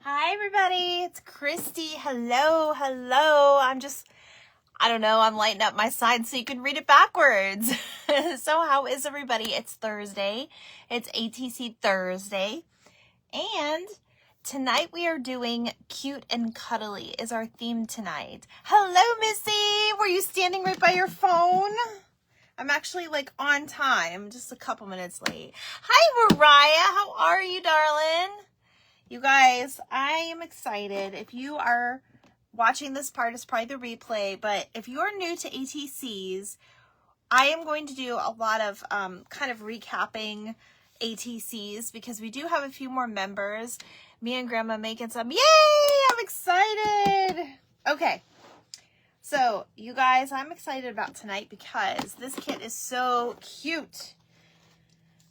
Hi everybody, it's Christy. Hello. I don't know, I'm lighting up my sign so you can read it backwards. So how is everybody? It's Thursday. It's ATC Thursday. And tonight we are doing Cute and Cuddly is our theme tonight. Hello, Missy. Were you standing right by your phone? I'm actually like on time, just a couple minutes late. Hi, Mariah. How are you, darling? You guys, I am excited. If you are watching this part, it's probably the replay, but if you are new to ATCs, I am going to do a lot of kind of recapping ATCs because we do have a few more members. Me and Grandma making some. Yay! I'm excited. Okay. So, you guys, I'm excited about tonight because this kit is so cute.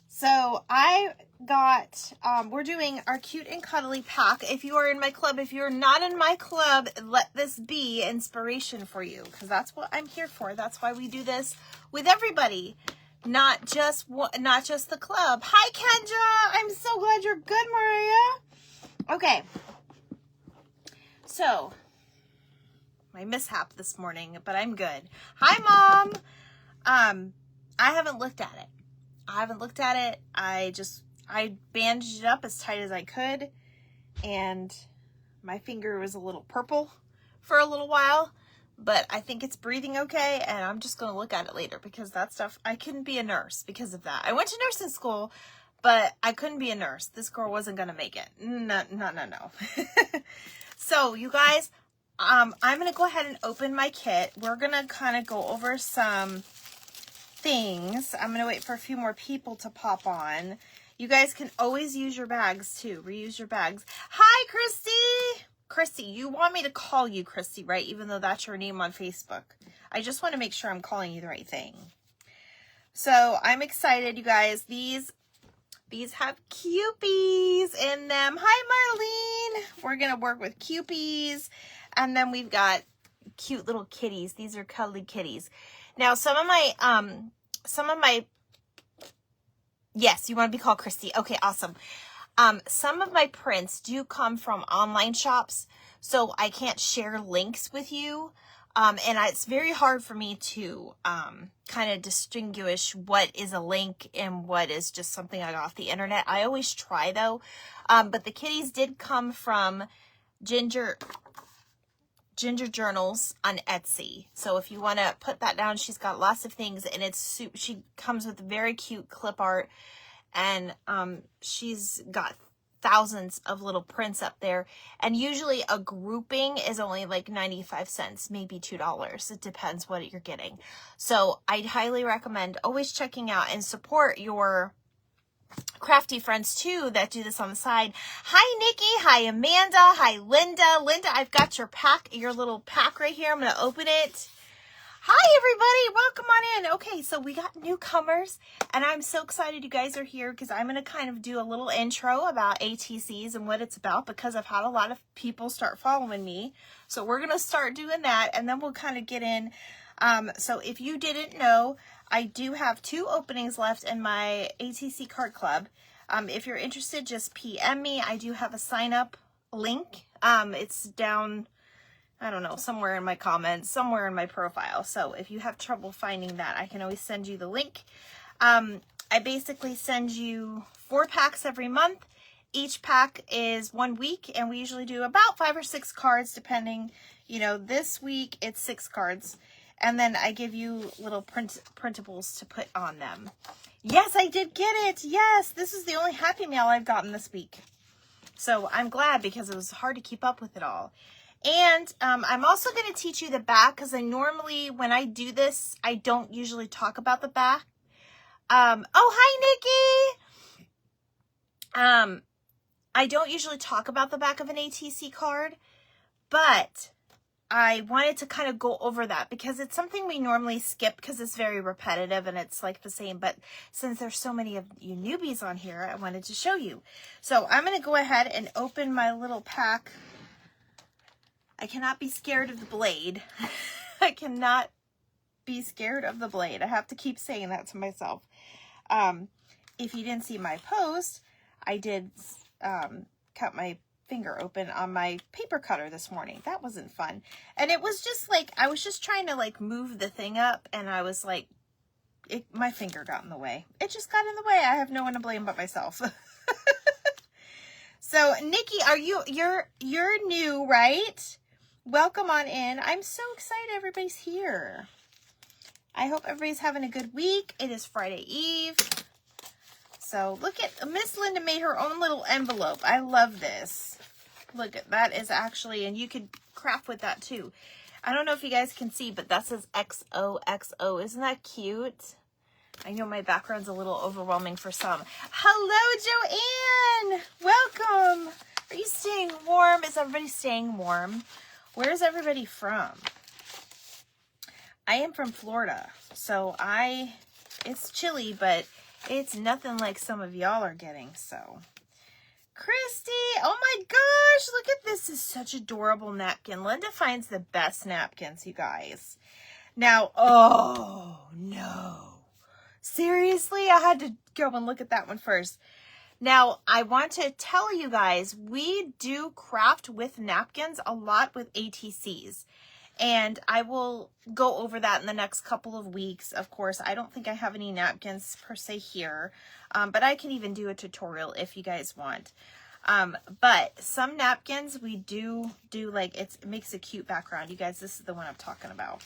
So I got, we're doing our Cute and Cuddly pack. If you are in my club, if you're not in my club, let this be inspiration for you because that's what I'm here for. That's why we do this with everybody, not just the club. Hi, Kendra. I'm so glad you're good, Maria. Okay. So, my mishap this morning, but I'm good. Hi, Mom. I haven't looked at it. I bandaged it up as tight as I could, and my finger was a little purple for a little while, but I think it's breathing okay, and I'm just going to look at it later because that stuff, I couldn't be a nurse because of that. I went to nursing school, but I couldn't be a nurse. This girl wasn't going to make it. No. So, you guys, I'm going to go ahead and open my kit. We're going to kind of go over some things. I'm going to wait for a few more people to pop on. You guys can always use your bags too. Reuse your bags. Hi, Christy. Christy, you want me to call you Christy, right? Even though that's your name on Facebook. I just want to make sure I'm calling you the right thing. So I'm excited, you guys. These have Cupies in them. Hi, Marlene. We're going to work with Cupies. And then we've got cute little kitties. These are cuddly kitties. Now, some of my, yes, you want to be called Christy. Okay, awesome. Some of my prints do come from online shops, so I can't share links with you. And it's very hard for me to kind of distinguish what is a link and what is just something I got off the internet. I always try, though. But the kitties did come from Ginger Journals on Etsy. So if you want to put that down, she's got lots of things, and she comes with very cute clip art, and she's got thousands of little prints up there, and usually a grouping is only like 95 cents, maybe $2. It depends what you're getting. So I'd highly recommend always checking out and support your crafty friends too that do this on the side. Hi, Nikki. Hi, Amanda. Hi, Linda. Linda, I've got your little pack right here. I'm going to open it. Hi, everybody. Welcome on in. Okay, so we got newcomers, and I'm so excited you guys are here because I'm going to kind of do a little intro about ATCs and what it's about because I've had a lot of people start following me. So we're going to start doing that, and then we'll kind of get in. So if you didn't know, I do have 2 openings left in my ATC card club. If you're interested, just PM me. I do have a sign up link. It's down, I don't know, somewhere in my comments, somewhere in my profile. So if you have trouble finding that, I can always send you the link. I basically send you 4 packs every month. Each pack is 1 week, and we usually do about 5 or 6 cards, depending, this week it's 6 cards. And then I give you little printables to put on them. Yes, I did get it. Yes, this is the only Happy Mail I've gotten this week. So I'm glad because it was hard to keep up with it all. And I'm also going to teach you the back because I normally, when I do this, I don't usually talk about the back. Oh, hi, Nikki. I don't usually talk about the back of an ATC card, but I wanted to kind of go over that because it's something we normally skip because it's very repetitive and it's like the same. But since there's so many of you newbies on here, I wanted to show you. So I'm going to go ahead and open my little pack. I cannot be scared of the blade. I cannot be scared of the blade. I have to keep saying that to myself. If you didn't see my post, I did cut my finger open on my paper cutter this morning. That wasn't fun. And it was just like, I was just trying to like move the thing up, and I was like, my finger got in the way. It just got in the way. I have no one to blame but myself. So Nikki, you're new, right? Welcome on in. I'm so excited everybody's here. I hope everybody's having a good week. It is Friday Eve. So look at, Miss Linda made her own little envelope. I love this. Look at that is actually, and you could craft with that too. I don't know if you guys can see, but that says XOXO. Isn't that cute? I know my background's a little overwhelming for some. Hello, Joanne. Welcome. Are you staying warm? Is everybody staying warm? Where's everybody from? I am from Florida, so it's chilly, but it's nothing like some of y'all are getting, so. Christy, oh my gosh, look at this. This is such adorable napkin. Linda finds the best napkins, you guys. Now, oh no. Seriously, I had to go and look at that one first. Now, I want to tell you guys, we do craft with napkins a lot with ATCs. And I will go over that in the next couple of weeks. Of course, I don't think I have any napkins per se here, but I can even do a tutorial if you guys want. But some napkins we do like, it makes a cute background. You guys, this is the one I'm talking about.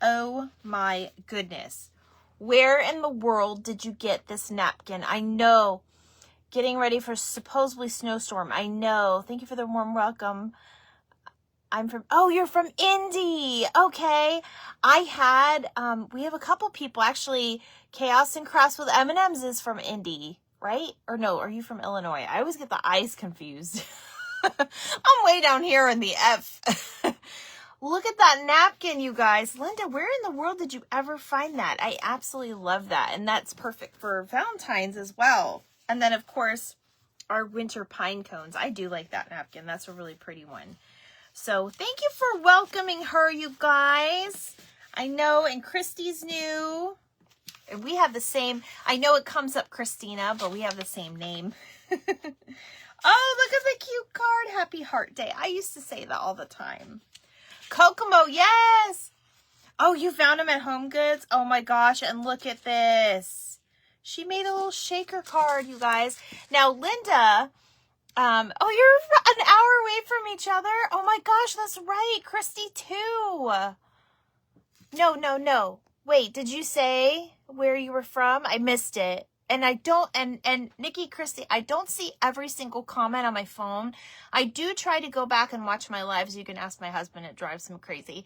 Oh my goodness. Where in the world did you get this napkin? I know, getting ready for supposedly snowstorm. I know. Thank you for the warm welcome. I'm from, oh, you're from Indy. Okay. I had, we have a couple people actually. Chaos and Crafts with M&M's is from Indy, right? Or no, are you from Illinois? I always get the I's confused. I'm way down here in the F. Look at that napkin, you guys. Linda, where in the world did you ever find that? I absolutely love that. And that's perfect for Valentine's as well. And then, of course, our winter pine cones. I do like that napkin. That's a really pretty one. So thank you for welcoming her, you guys. I know, and Christy's new. And we have the same, I know it comes up Christina, but we have the same name. Oh, look at the cute card. Happy Heart Day. I used to say that all the time. Kokomo, yes. Oh, you found them at Home Goods? Oh my gosh, and look at this. She made a little shaker card, you guys. Now, Linda... oh, you're an hour away from each other. Oh my gosh, that's right. Christy too. No. Wait, did you say where you were from? I missed it. And I don't, and Nikki, Christy, I don't see every single comment on my phone. I do try to go back and watch my lives. You can ask my husband. It drives him crazy.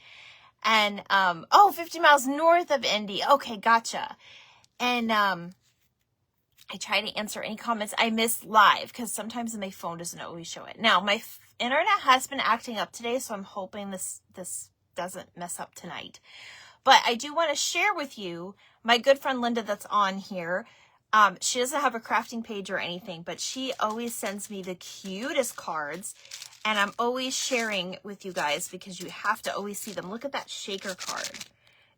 And, oh, 50 miles north of Indy. Okay, gotcha. And, I try to answer any comments I miss live because sometimes my phone doesn't always show it. Now, my internet has been acting up today, so I'm hoping this doesn't mess up tonight. But I do want to share with you my good friend Linda that's on here. She doesn't have a crafting page or anything, but she always sends me the cutest cards, and I'm always sharing with you guys because you have to always see them. Look at that shaker card.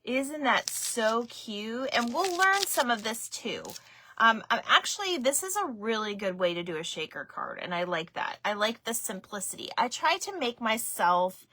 Isn't that so cute? And we'll learn some of this too. Actually, this is a really good way to do a shaker card, and I like that. I like the simplicity. I try to make myself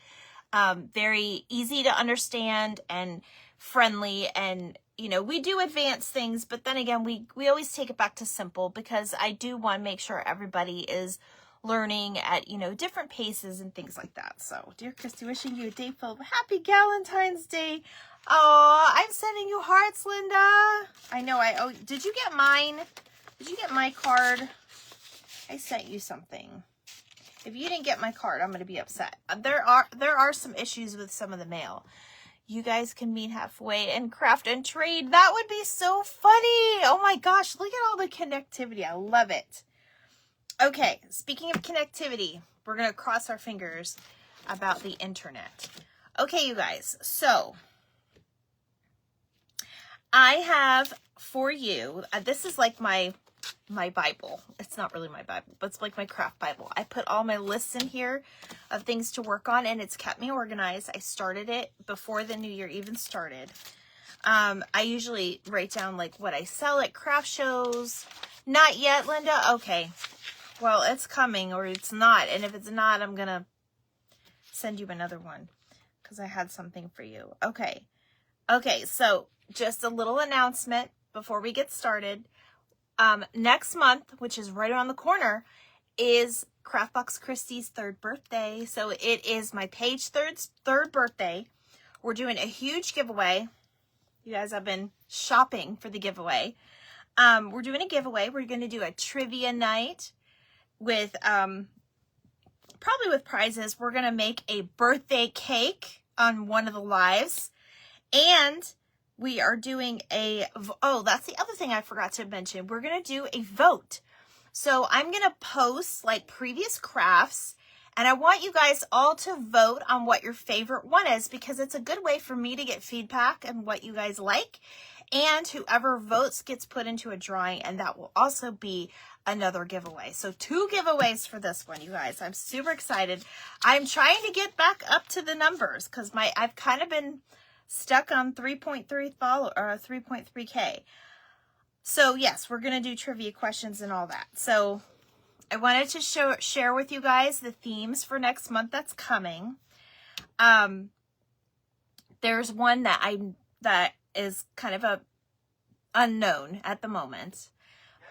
very easy to understand and friendly, and you know, we do advanced things, but then again, we always take it back to simple because I do want to make sure everybody is learning at, you know, different paces and things like that. So, dear Christy, wishing you a day filled with happy Galentine's Day. Oh, I'm sending you hearts, Linda. I know did you get mine? Did you get my card? I sent you something. If you didn't get my card, I'm going to be upset. There are some issues with some of the mail. You guys can meet halfway and craft and trade. That would be so funny. Oh my gosh, look at all the connectivity. I love it. Okay, speaking of connectivity, we're going to cross our fingers about the internet. Okay, you guys, so I have for you, this is like my Bible. It's not really my Bible, but it's like my craft Bible. I put all my lists in here of things to work on, and it's kept me organized. I started it before the new year even started. I usually write down like what I sell at craft shows. Not yet, Linda. Okay. Well, it's coming or it's not. And if it's not, I'm going to send you another one because I had something for you. Okay. Okay, so just a little announcement before we get started. Next month, which is right around the corner, is Craftbox Christie's 3rd birthday. So it is my page third birthday. We're doing a huge giveaway. You guys have been shopping for the giveaway. We're doing a giveaway. We're going to do a trivia night with probably with prizes. We're going to make a birthday cake on one of the lives. And we are doing oh, that's the other thing I forgot to mention. We're going to do a vote. So I'm going to post like previous crafts, and I want you guys all to vote on what your favorite one is, because it's a good way for me to get feedback and what you guys like. And whoever votes gets put into a drawing, and that will also be another giveaway. So 2 giveaways for this one, you guys. I'm super excited. I'm trying to get back up to the numbers because I've kind of been stuck on 3.3K. So yes, we're going to do trivia questions and all that. So I wanted to share with you guys the themes for next month that's coming. There's one that is kind of a unknown at the moment.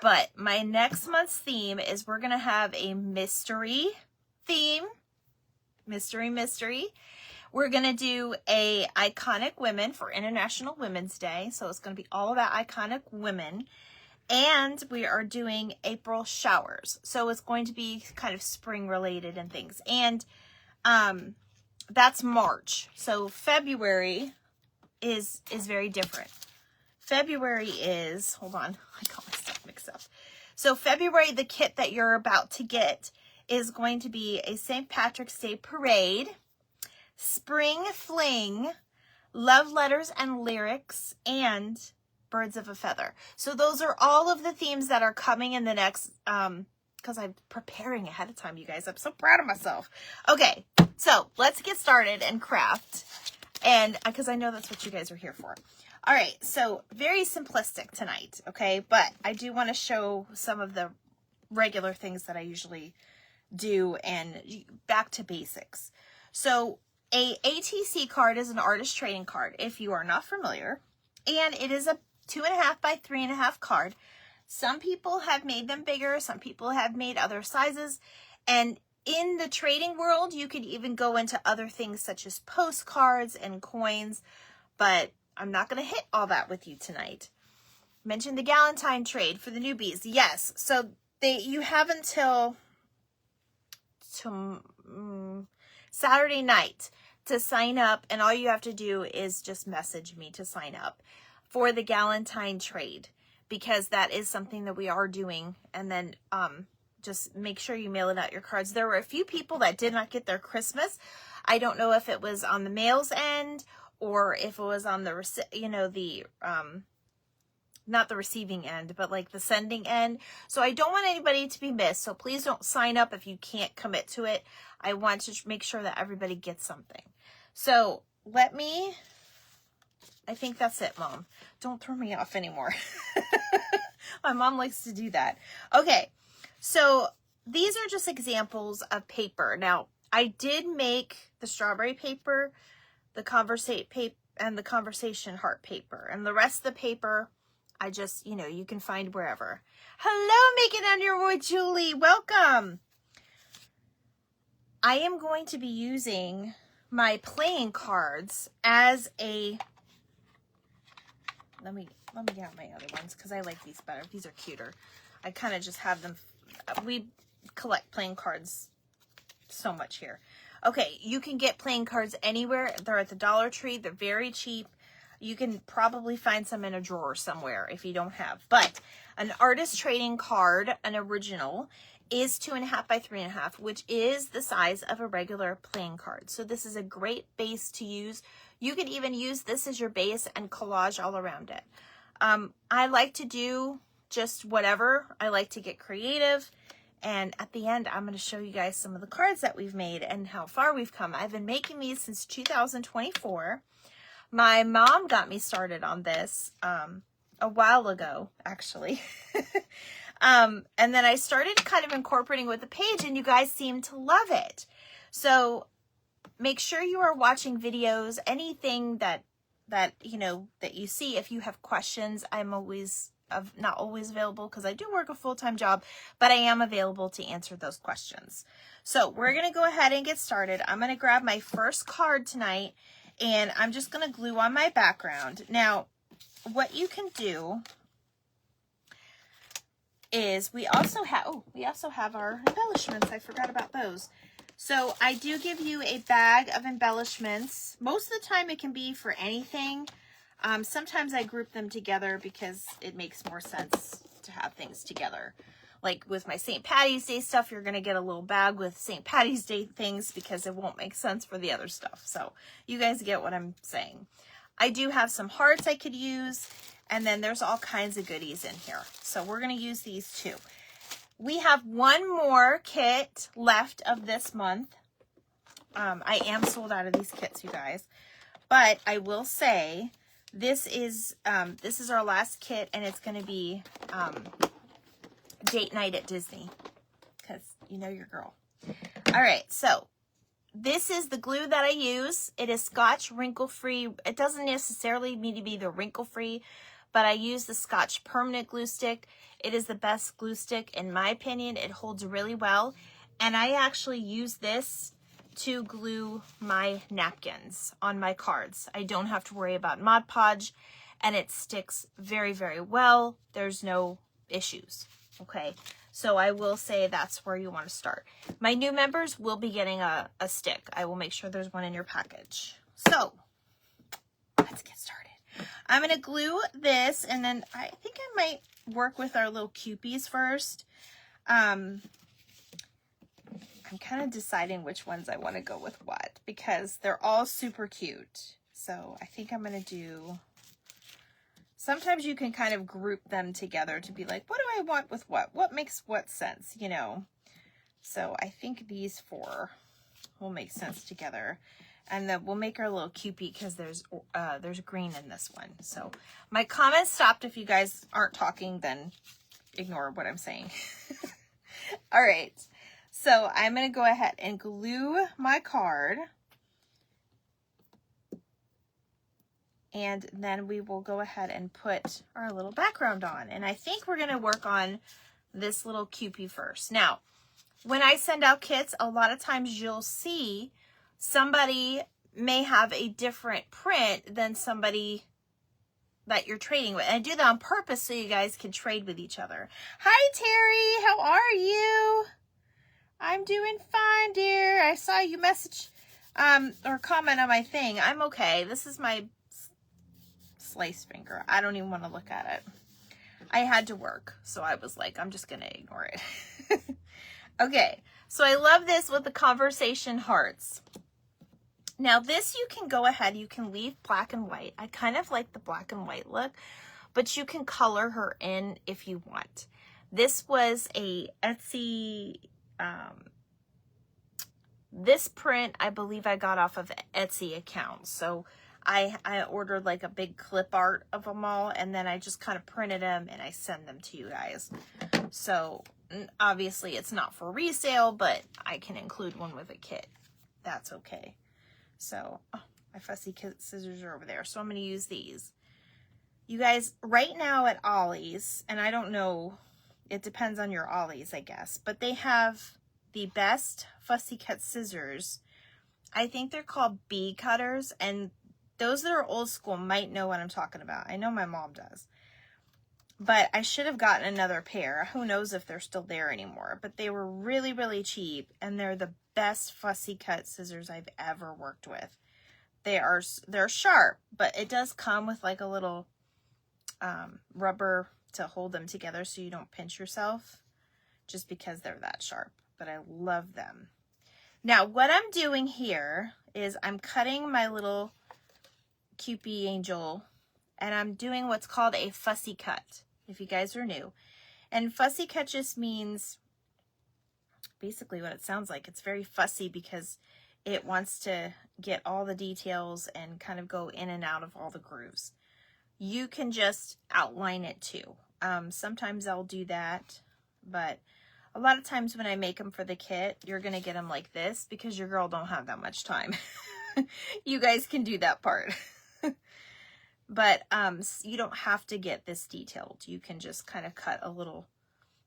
But my next month's theme is we're going to have a mystery theme. Mystery. We're going to do a iconic women for International Women's Day. So it's going to be all about iconic women. And we are doing April showers. So it's going to be kind of spring related and things. And that's March. So February is very different. February is, hold on, I got my stuff mixed up. So February, the kit that you're about to get is going to be a St. Patrick's Day parade, spring fling, love letters and lyrics, and birds of a feather. So those are all of the themes that are coming in the next, because I'm preparing ahead of time, you guys. I'm so proud of myself. Okay, so let's get started and craft. And because I know that's what you guys are here for. All right, so very simplistic tonight, okay? But I do want to show some of the regular things that I usually do and back to basics. So a ATC card is an artist trading card, if you are not familiar. And it is a 2.5 by 3.5 card. Some people have made them bigger. Some people have made other sizes. And in the trading world, you could even go into other things such as postcards and coins, but I'm not going to hit all that with you tonight. Mentioned the Galentine trade for the newbies. Yes, so you have until Saturday night to sign up, and all you have to do is just message me to sign up for the Galentine trade, because that is something that we are doing. And then just make sure you mail it out your cards. There were a few people that did not get their Christmas. I don't know if it was on the mail's end or if it was on the, not the receiving end, but like the sending end. So I don't want anybody to be missed. So please don't sign up if you can't commit to it. I want to make sure that everybody gets something. So I think that's it, Mom. Don't throw me off anymore. My mom likes to do that. Okay. So these are just examples of paper. Now, I did make the strawberry paper, the conversate paper, and the conversation heart paper. And the rest of the paper, I just, you can find wherever. Hello, Make It Underwood, Julie. Welcome. I am going to be using my playing cards as a... Let me get out my other ones because I like these better. These are cuter. I kind of just have them. We collect playing cards so much here. Okay, you can get playing cards anywhere. They're at the Dollar Tree. They're very cheap. You can probably find some in a drawer somewhere if you don't have. But an artist trading card, an original, is 2.5 by 3.5, which is the size of a regular playing card. So this is a great base to use. You can even use this as your base and collage all around it. I like to do just whatever. I like to get creative. And at the end, I'm going to show you guys some of the cards that we've made and how far we've come. I've been making these since 2024. My mom got me started on this a while ago, actually. And then I started kind of incorporating with the page, and you guys seem to love it. So make sure you are watching videos, anything that you know, that you see. If you have questions, I'm not always available because I do work a full-time job, but I am available to answer those questions. So we're going to go ahead and get started. I'm going to grab my first card tonight, and I'm just going to glue on my background. Now, what you can do is we also have our embellishments. I forgot about those. So I do give you a bag of embellishments. Most of the time it can be for anything. Sometimes I group them together because it makes more sense to have things together. Like with my St. Patty's Day stuff, you're going to get a little bag with St. Patty's Day things because it won't make sense for the other stuff. So you guys get what I'm saying. I do have some hearts I could use, and then there's all kinds of goodies in here. So we're going to use these too. We have one more kit left of this month. I am sold out of these kits, you guys. But I will say, this is our last kit, and it's going to be date night at Disney. Because you know your girl. All right, so this is the glue that I use. It is Scotch wrinkle-free. It doesn't necessarily need to be the wrinkle-free, but I use the Scotch permanent glue stick. It is the best glue stick in my opinion. It holds really well. And I actually use this to glue my napkins on my cards. I don't have to worry about Mod Podge, and it sticks very, very well. There's no issues, okay? So I will say that's where you want to start. My new members will be getting a stick. I will make sure there's one in your package. So let's get started. I'm going to glue this, and then I think I might work with our little Cupies first. I'm kind of deciding which ones I want to go with what, because they're all super cute. So I think I'm going to do, sometimes you can kind of group them together to be like, what do I want with what? What makes what sense, you know? So I think these four will make sense together. And then we'll make our little Cupie because there's green in this one. So my comments stopped. If you guys aren't talking, then ignore what I'm saying. All right. So I'm going to go ahead and glue my card. And then we will go ahead and put our little background on. And I think we're going to work on this little Cupie first. Now, when I send out kits, a lot of times you'll see somebody may have a different print than somebody that you're trading with. And I do that on purpose so you guys can trade with each other. Hi, Terry. How are you? I'm doing fine, dear. I saw you message or comment on my thing. I'm okay. This is my slice finger. I don't even want to look at it. I had to work, so I was like, I'm just going to ignore it. Okay, so I love this with the conversation hearts. Now this you can go ahead, you can leave black and white. I kind of like the black and white look, but you can color her in if you want. This was a Etsy, this print I believe I got off of Etsy account. So I ordered like a big clip art of them all, and then I just kind of printed them and I send them to you guys. So obviously it's not for resale, but I can include one with a kit. That's okay. So, oh, my fussy scissors are over there. So I'm going to use these. You guys, right now at Ollie's, and I don't know, it depends on your Ollie's, I guess, but they have the best fussy cut scissors. I think they're called bee cutters, and those that are old school might know what I'm talking about. I know my mom does. But I should have gotten another pair. Who knows if they're still there anymore. But they were really, really cheap. And they're the best fussy cut scissors I've ever worked with. They're sharp. But it does come with like a little rubber to hold them together so you don't pinch yourself. Just because they're that sharp. But I love them. Now what I'm doing here is I'm cutting my little Cupie angel. And I'm doing what's called a fussy cut, if you guys are new. And fussy cut just means basically what it sounds like. It's very fussy because it wants to get all the details and kind of go in and out of all the grooves. You can just outline it too. Sometimes I'll do that. but a lot of times when I make them for the kit, you're going to get them like this because your girl don't have that much time. You guys can do that part. But you don't have to get this detailed. You can just kind of cut a little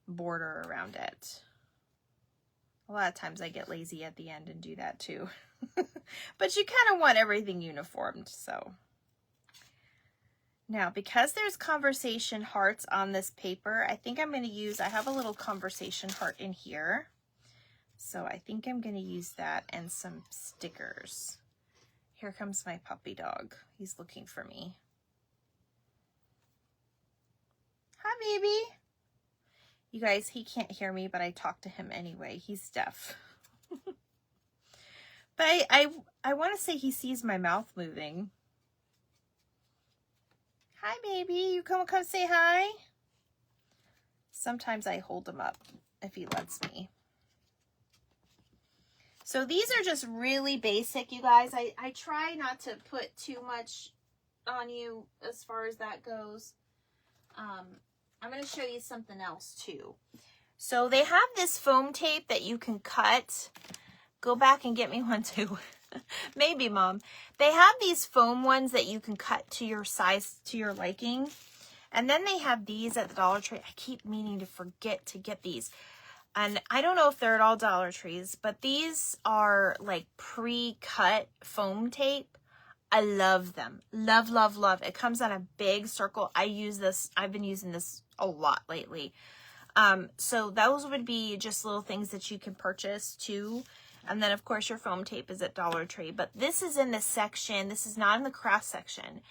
border around it. A lot of times I get lazy at the end and do that too. But you kind of want everything uniformed, so. Now, because there's conversation hearts on this paper, I think I'm going to use, I have a little conversation heart in here. So I think I'm going to use that and some stickers. Here comes my puppy dog. He's looking for me. Hi, baby. You guys, he can't hear me, but I talk to him anyway. He's deaf. But I want to say he sees my mouth moving. Hi, baby. You come say hi? Sometimes I hold him up if he lets me. So these are just really basic, you guys. I try not to put too much on you as far as that goes. I'm going to show you something else too. So they have this foam tape that you can cut. Go back and get me one too. Maybe, Mom. They have these foam ones that you can cut to your size, to your liking. And then they have these at the Dollar Tree. I keep meaning to forget to get these. And I don't know if they're at all Dollar Trees, but these are like pre-cut foam tape. I love them. Love, love, love. It comes on a big circle. I use this. I've been using this a lot lately. So those would be just little things that you can purchase too. And then of course your foam tape is at Dollar Tree, but this is in the section. This is not in the craft section.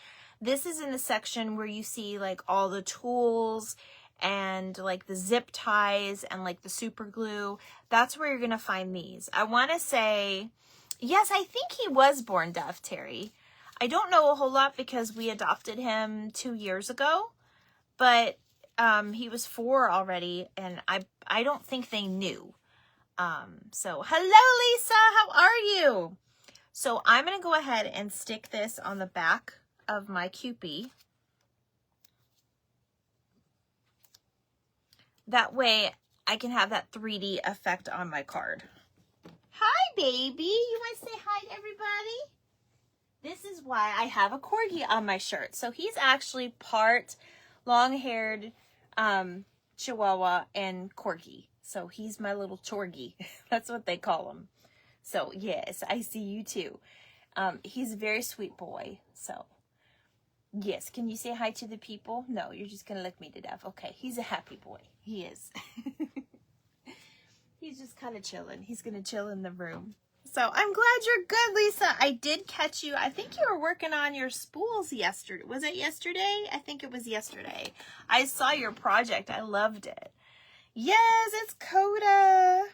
This is in the section where you see like all the tools and like the zip ties and like the super glue. That's where you're going to find these. I want to say, yes, I think he was born deaf, Terry. I don't know a whole lot because we adopted him 2 years ago, but he was 4 already, and I don't think they knew. So hello, Lisa, how are you? So I'm going to go ahead and stick this on the back of my Kewpie. That way I can have that 3D effect on my card. Hi, baby. You want to say hi to everybody? This is why I have a corgi on my shirt. So he's actually part long-haired Chihuahua and corgi. So he's my little chorgi. That's what they call him. So yes, I see you too. He's a very sweet boy. So yes, can you say hi to the people? No, you're just going to lick me to death. Okay, he's a happy boy. He is. He's just kind of chilling. He's going to chill in the room. So I'm glad you're good, Lisa. I did catch you. I think you were working on your spools yesterday. Was it yesterday? I think it was yesterday. I saw your project. I loved it. Yes, it's Coda.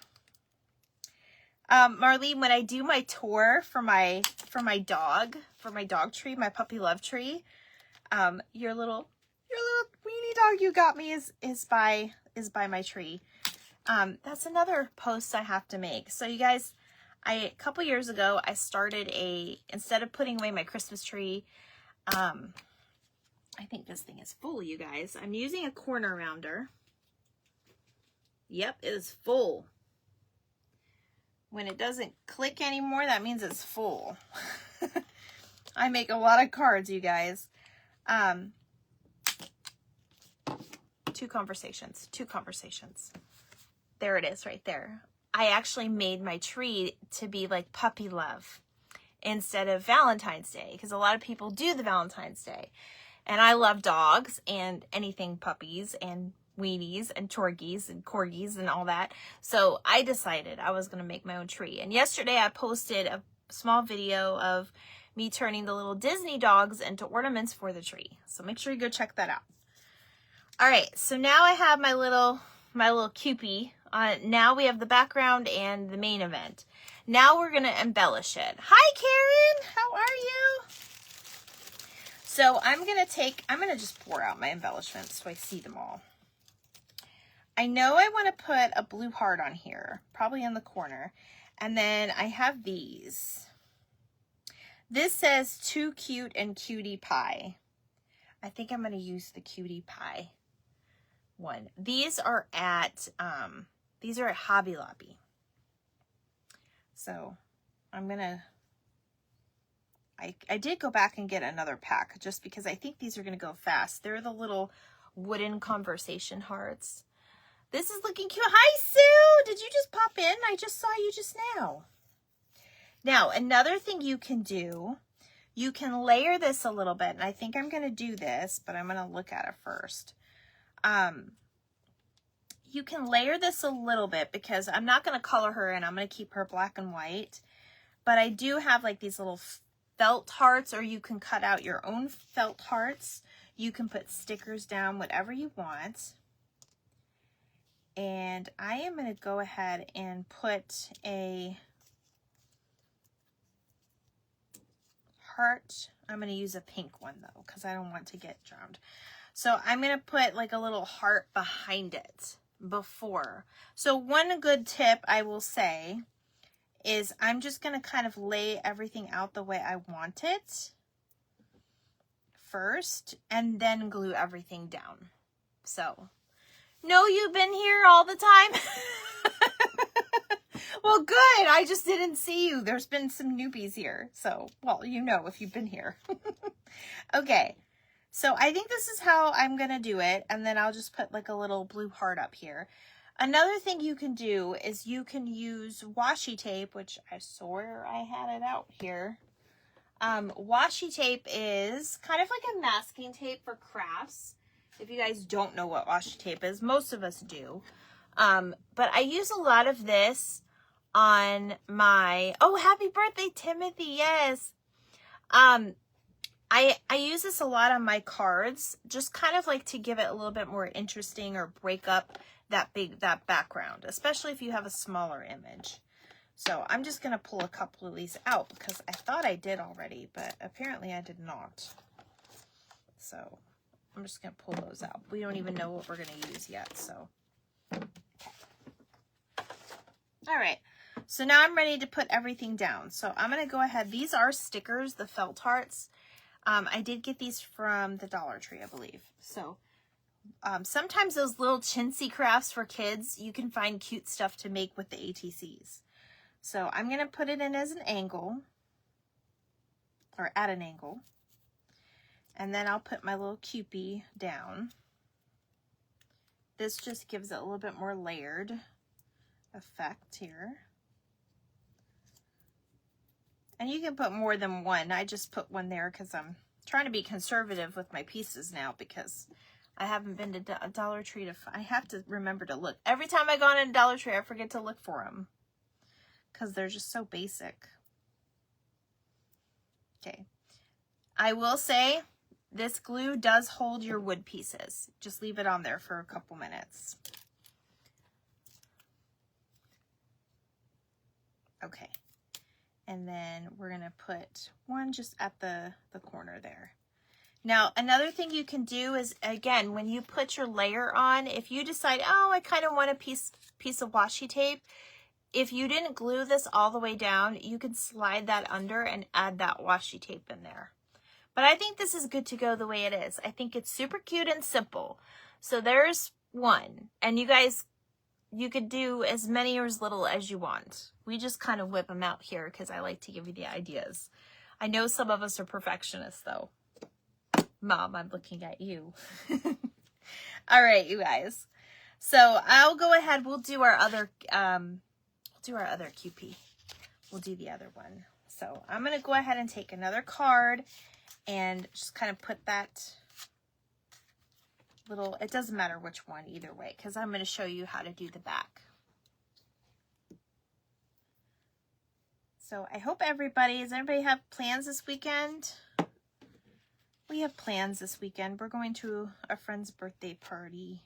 Marlene, when I do my tour for my dog tree, my puppy love tree, your little weenie dog you got me is by my tree. That's another post I have to make. So you guys, a couple years ago, I started instead of putting away my Christmas tree, I think this thing is full, you guys. I'm using a corner rounder. Yep, it is full. When it doesn't click anymore, that means it's full. I make a lot of cards, you guys. 2 conversations. There it is right there. I actually made my tree to be like puppy love instead of Valentine's Day, because a lot of people do the Valentine's Day. And I love dogs and anything puppies and weenies and chorgies and corgis and all that. So I decided I was going to make my own tree. And yesterday I posted a small video of me turning the little Disney dogs into ornaments for the tree. So make sure you go check that out. All right, so now I have my little Kewpie. Now we have the background and the main event. Now we're going to embellish it. Hi, Karen. How are you? So I'm going to just pour out my embellishments so I see them all. I know I want to put a blue heart on here, probably in the corner. And then I have these. This says too cute and cutie pie. I think I'm going to use the cutie pie one. These are at Hobby Lobby. So I'm gonna, I did go back and get another pack just because I think these are gonna go fast. They're the little wooden conversation hearts. This is looking cute. Hi, Sue! Did you just pop in? I just saw you just now. Now, another thing you can do, you can layer this a little bit, and I think I'm gonna do this, but I'm gonna look at it first. You can layer this a little bit because I'm not gonna color her in. I'm gonna keep her black and white, but I do have like these little felt hearts, or you can cut out your own felt hearts. You can put stickers down, whatever you want. And I am going to go ahead and put a heart. I'm going to use a pink one though, because I don't want to get drowned. So I'm going to put like a little heart behind it before. So one good tip I will say is I'm just going to kind of lay everything out the way I want it first and then glue everything down. So, no, you've been here all the time. Well, good. I just didn't see you. There's been some newbies here. So, well, you know if you've been here. Okay. So I think this is how I'm going to do it. And then I'll just put like a little blue heart up here. Another thing you can do is you can use washi tape, which I swear I had it out here. Washi tape is kind of like a masking tape for crafts. If you guys don't know what washi tape is, most of us do. But I use a lot of this on my, oh, happy birthday, Timothy, yes. I use this a lot on my cards, just kind of like to give it a little bit more interesting or break up that background, especially if you have a smaller image. So I'm just going to pull a couple of these out because I thought I did already, but apparently I did not. So I'm just going to pull those out. We don't even know what we're going to use yet. So, okay. All right. So now I'm ready to put everything down. So I'm going to go ahead. These are stickers, the felt hearts. I did get these from the Dollar Tree, I believe. So sometimes those little chintzy crafts for kids, you can find cute stuff to make with the ATCs. So I'm going to put it in as an angle, or at an angle. And then I'll put my little Cupid down. This just gives it a little bit more layered effect here. And you can put more than one. I just put one there because I'm trying to be conservative with my pieces now because I haven't been to a Dollar Tree to I have to remember to look. Every time I go on a Dollar Tree, I forget to look for them because they're just so basic. Okay. I will say this glue does hold your wood pieces. Just leave it on there for a couple minutes. Okay. And then we're going to put one just at the corner there. Now, another thing you can do is, again, when you put your layer on, if you decide, oh, I kind of want a piece of washi tape, if you didn't glue this all the way down, you can slide that under and add that washi tape in there. But I think this is good to go the way it is. I think it's super cute and simple. So there's one. And you guys, you could do as many or as little as you want. We just kind of whip them out here because I like to give you the ideas. I know some of us are perfectionists though. Mom, I'm looking at you. All right, you guys. So I'll go ahead. We'll do our other QP. We'll do the other one. So I'm going to go ahead and take another card and just kind of put that little, it doesn't matter which one either way, because I'm going to show you how to do the back. So I hope does everybody have plans this weekend? We have plans this weekend. We're going to a friend's birthday party.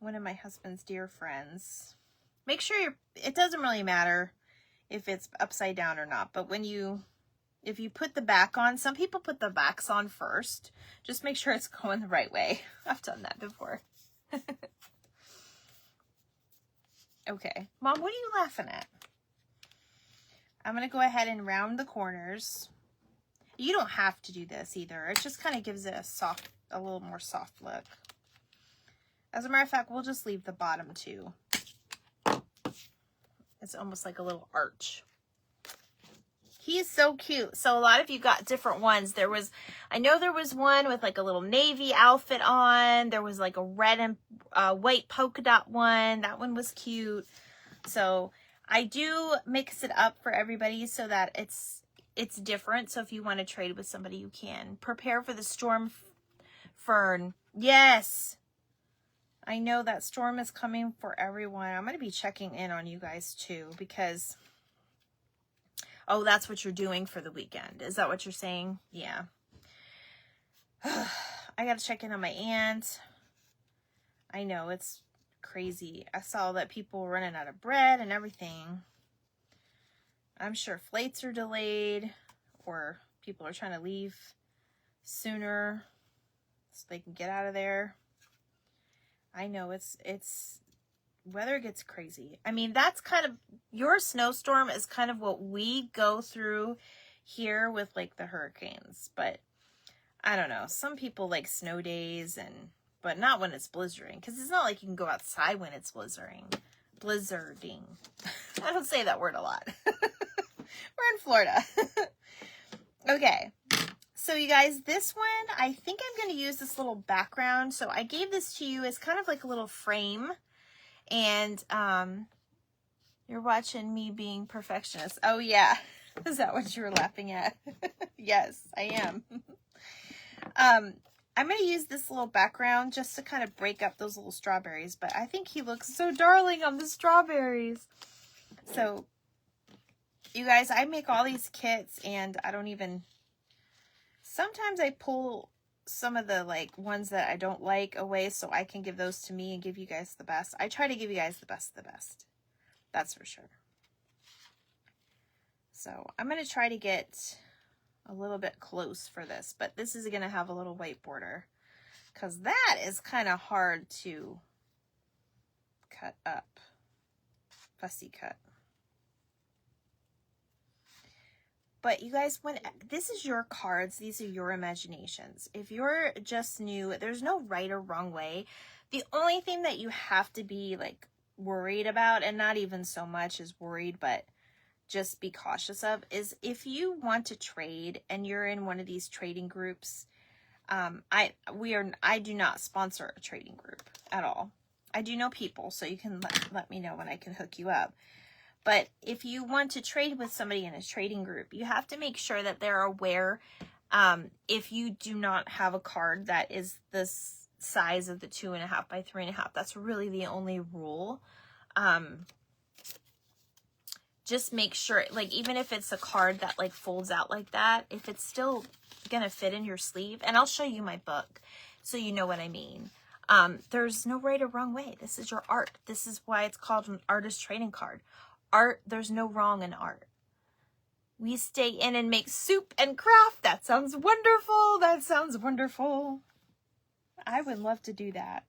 One of my husband's dear friends. Make sure it doesn't really matter if it's upside down or not, but if you put the back on, some people put the backs on first. Just make sure it's going the right way. I've done that before. Okay. Mom, what are you laughing at? I'm going to go ahead and round the corners. You don't have to do this either. It just kind of gives it a little more soft look. As a matter of fact, we'll just leave the bottom too. It's almost like a little arch. He's so cute. So a lot of you got different ones. I know there was one with like a little navy outfit on. There was like a red and white polka dot one. That one was cute. So I do mix it up for everybody so that it's different. So if you want to trade with somebody, you can. Prepare for the storm fern. Yes. I know that storm is coming for everyone. I'm going to be checking in on you guys too because... Oh, that's what you're doing for the weekend. Is that what you're saying? Yeah. I got to check in on my aunt. I know, it's crazy. I saw that people were running out of bread and everything. I'm sure flights are delayed or people are trying to leave sooner so they can get out of there. I know it's weather gets crazy. I mean, that's kind of, your snowstorm is kind of what we go through here with like the hurricanes. But I don't know. Some people like snow days, but not when it's blizzarding. Because it's not like you can go outside when it's blizzarding. I don't say that word a lot. We're in Florida. Okay. So you guys, this one, I think I'm going to use this little background. So I gave this to you as kind of like a little frame. And you're watching me being perfectionist. Oh, yeah. Is that what you were laughing at? Yes, I am. I'm going to use this little background just to kind of break up those little strawberries. But I think he looks so darling on the strawberries. So, you guys, I make all these kits and I don't even... Sometimes I pull some of the like ones that I don't like away so I can give those to me and give you guys the best. I try to give you guys the best of the best. That's for sure. So I'm going to try to get a little bit close for this, but this is going to have a little white border because that is kind of hard to cut up. Fussy cut. But you guys, when this is your cards, these are your imaginations. If you're just new, there's no right or wrong way. The only thing that you have to be like worried about, and not even so much as worried, but just be cautious of, is if you want to trade and you're in one of these trading groups. I do not sponsor a trading group at all. I do know people, so you can let me know when I can hook you up. But if you want to trade with somebody in a trading group, you have to make sure that they're aware. If you do not have a card that is the size of the 2.5 by 3.5, that's really the only rule. Just make sure, like, even if it's a card that like folds out like that, if it's still gonna fit in your sleeve, and I'll show you my book so you know what I mean. There's no right or wrong way. This is your art. This is why it's called an artist trading card. Art, there's no wrong in art. We stay in and make soup and craft. That sounds wonderful. That sounds wonderful. I would love to do that.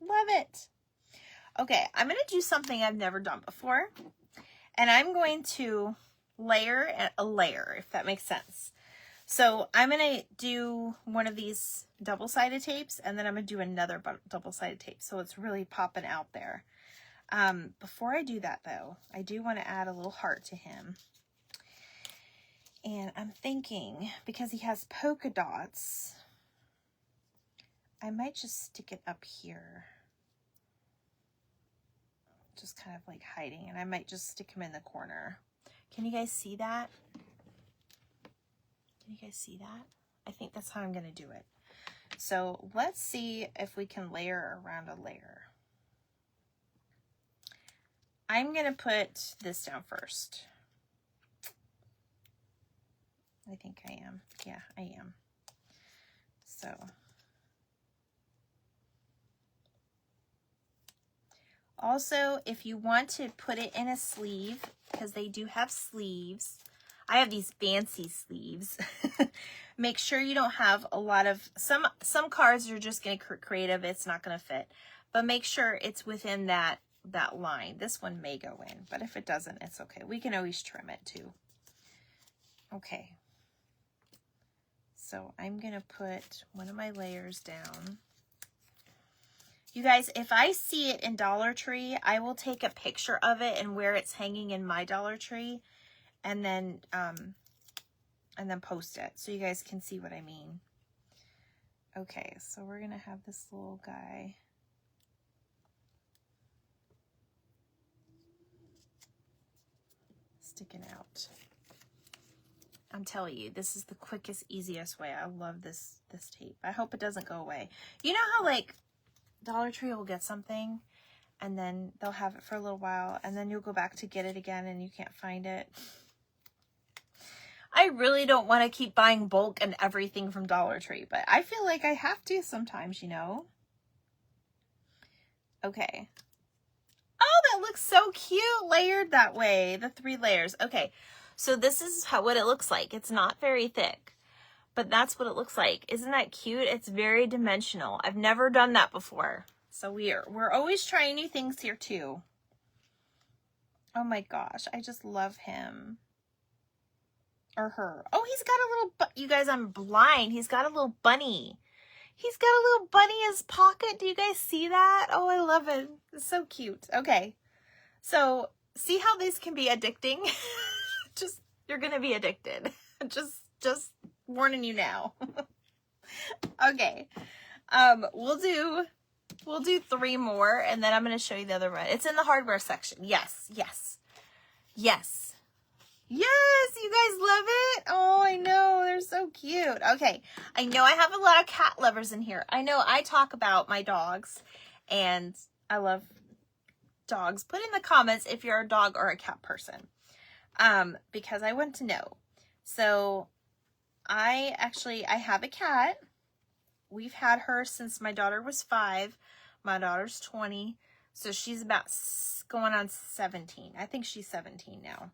Love it. Okay, I'm going to do something I've never done before. And I'm going to layer a layer, if that makes sense. So I'm going to do one of these double-sided tapes, and then I'm going to do another double-sided tape. So it's really popping out there. Before I do that though, I do want to add a little heart to him. And I'm thinking, because he has polka dots, I might just stick it up here. Just kind of like hiding, and I might just stick him in the corner. Can you guys see that? Can you guys see that? I think that's how I'm going to do it. So let's see if we can layer around a layer. I'm going to put this down first. I think I am. Yeah, I am. So. Also, if you want to put it in a sleeve, because they do have sleeves. I have these fancy sleeves. Make sure you don't have a lot of, some cards you're just going to creative, it's not going to fit. But make sure it's within that line. This one may go in, but if it doesn't, it's okay. We can always trim it too. Okay. So I'm going to put one of my layers down. You guys, if I see it in Dollar Tree, I will take a picture of it and where it's hanging in my Dollar Tree, and then post it so you guys can see what I mean. Okay, so we're gonna have this little guy. Sticking out. I'm telling you, this is the quickest, easiest way. I love this tape. I hope it doesn't go away. You know how like Dollar Tree will get something and then they'll have it for a little while and then you'll go back to get it again and you can't find it. I really don't want to keep buying bulk and everything from Dollar Tree, but I feel like I have to sometimes, you know? Okay. Oh, that looks so cute, layered that way, the 3 layers. Okay, so this is what it looks like. It's not very thick, but that's what it looks like. Isn't that cute? It's very dimensional. I've never done that before. So we're always trying new things here too. Oh my gosh, I just love him. Or her. Oh, he's got a little, you guys, I'm blind. He's got a little bunny. He's got a little bunny in his pocket. Do you guys see that? Oh, I love it. It's so cute. Okay. So see how these can be addicting? You're going to be addicted. Just warning you now. Okay. We'll do 3 more and then I'm going to show you the other one. It's in the hardware section. Yes. Yes. Yes. Yes, you guys love it. Oh, I know. They're so cute. Okay. I know I have a lot of cat lovers in here. I know I talk about my dogs and I love dogs. Put in the comments if you're a dog or a cat person. Because I want to know. So I have a cat. We've had her since my daughter was 5. My daughter's 20. So she's about going on 17. I think she's 17 now.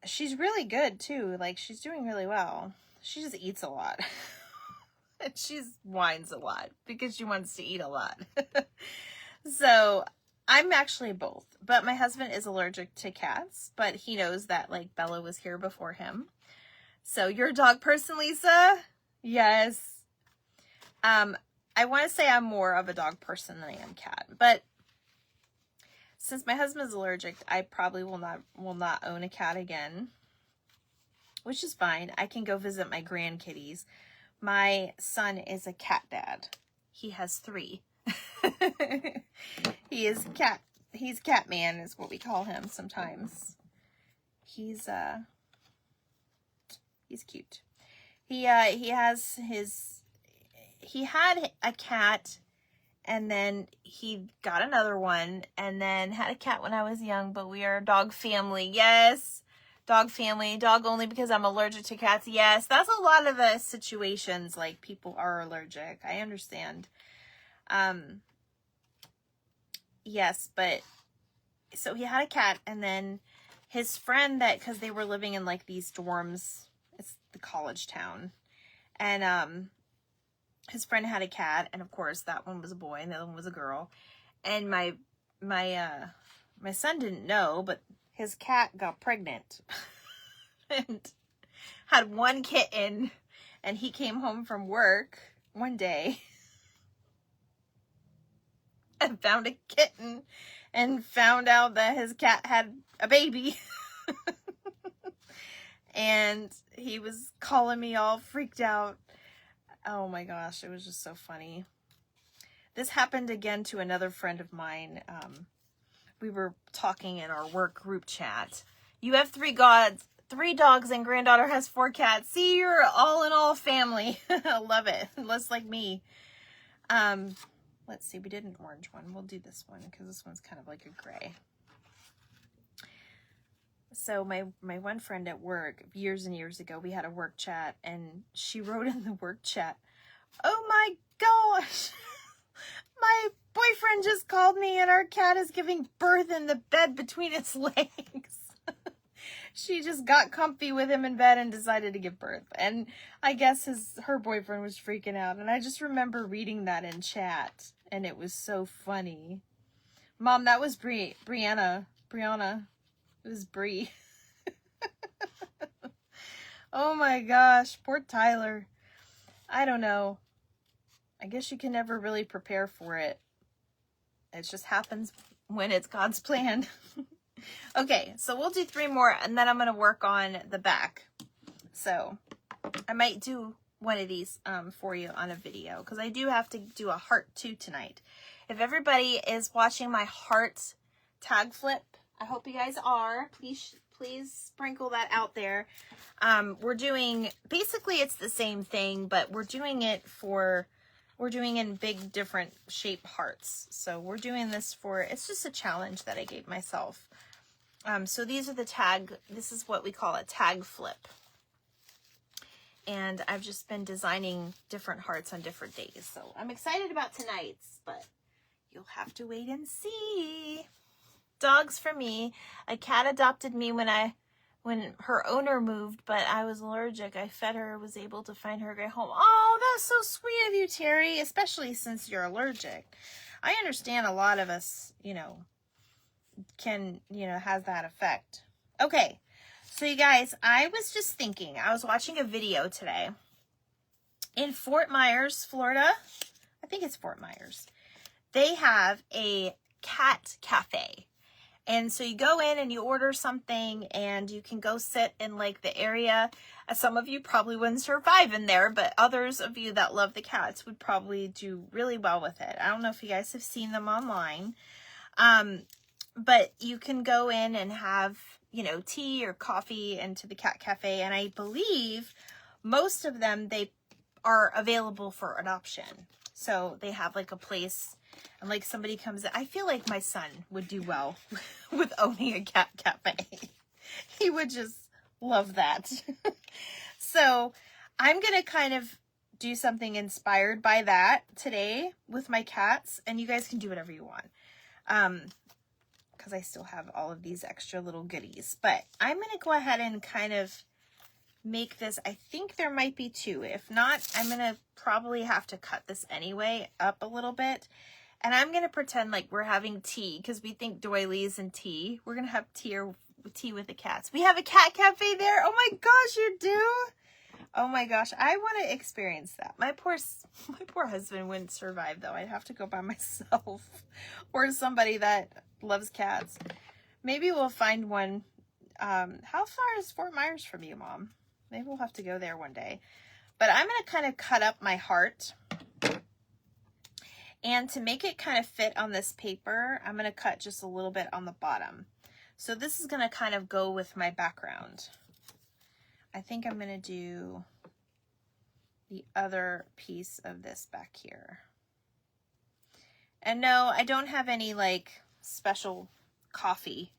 She's really good too. Like she's doing really well. She just eats a lot. And she whines a lot because she wants to eat a lot. So I'm actually both, but my husband is allergic to cats, but he knows that like Bella was here before him. So you're a dog person, Lisa? Yes. I want to say I'm more of a dog person than I am cat, but since my husband is allergic, I probably will not own a cat again, which is fine. I can go visit my grandkitties. My son is a cat dad. He has 3. He's cat man is what we call him sometimes. He's cute. He had a cat. And then he got another one and then had a cat when I was young, but we are a dog family. Yes. Dog family. Dog only because I'm allergic to cats. Yes. That's a lot of the situations like people are allergic. I understand. Yes, but so he had a cat and then his friend because they were living in like these dorms. It's the college town. And, his friend had a cat, and of course that one was a boy and the other one was a girl. And my son didn't know, but his cat got pregnant and had 1 kitten. And he came home from work one day and found a kitten and found out that his cat had a baby. And he was calling me all freaked out. Oh my gosh, it was just so funny. This happened again to another friend of mine. We were talking in our work group chat. You have 3 dogs and granddaughter has 4 cats. See, you're all in all family. I love it. Less like me. Let's see, we did an orange one. We'll do this one because this one's kind of like a gray. So my one friend at work, years and years ago, we had a work chat, and she wrote in the work chat, "Oh my gosh, my boyfriend just called me and our cat is giving birth in the bed between its legs." She just got comfy with him in bed and decided to give birth. And I guess her boyfriend was freaking out. And I just remember reading that in chat, and it was so funny. Mom, that was Brianna. It was Brie. Oh my gosh, poor Tyler. I don't know. I guess you can never really prepare for it. It just happens when it's God's plan. Okay, so we'll do 3 more, and then I'm going to work on the back. So I might do one of these for you on a video, because I do have to do a heart too tonight. If everybody is watching my heart tag flip, I hope you guys are. Please sprinkle that out there. We're doing, basically it's the same thing, but we're doing in big different shape hearts. So we're doing this for, it's just a challenge that I gave myself. So these are the tag, this is what we call a tag flip. And I've just been designing different hearts on different days. So I'm excited about tonight's, but you'll have to wait and see. Dogs for me. A cat adopted me when her owner moved, but I was allergic. I fed her, was able to find her way home. Oh, that's so sweet of you, Terry, especially since you're allergic. I understand a lot of us, has that effect. Okay. So you guys, I was just thinking, I was watching a video today in Fort Myers, Florida. I think it's Fort Myers. They have a cat cafe. And so you go in and you order something and you can go sit in like the area. Some of you probably wouldn't survive in there, but others of you that love the cats would probably do really well with it. I don't know if you guys have seen them online. But you can go in and have, tea or coffee into the cat cafe. And I believe most of them, they are available for adoption. So they have like a place and like somebody comes in. I feel like my son would do well with owning a cat cafe. He would just love that. So I'm going to kind of do something inspired by that today with my cats. And you guys can do whatever you want. Because I still have all of these extra little goodies. But I'm going to go ahead and kind of make this. I think there might be 2. If not, I'm going to probably have to cut this anyway up a little bit. And I'm going to pretend like we're having tea because we think doilies and tea. We're going to have tea with the cats. We have a cat cafe there. Oh my gosh, you do? Oh my gosh, I want to experience that. My poor husband wouldn't survive though. I'd have to go by myself or somebody that loves cats. Maybe we'll find one. How far is Fort Myers from you, Mom? Maybe we'll have to go there one day. But I'm going to kind of cut up my heart. And to make it kind of fit on this paper, I'm going to cut just a little bit on the bottom. So this is going to kind of go with my background. I think I'm going to do the other piece of this back here. And no, I don't have any like special coffee.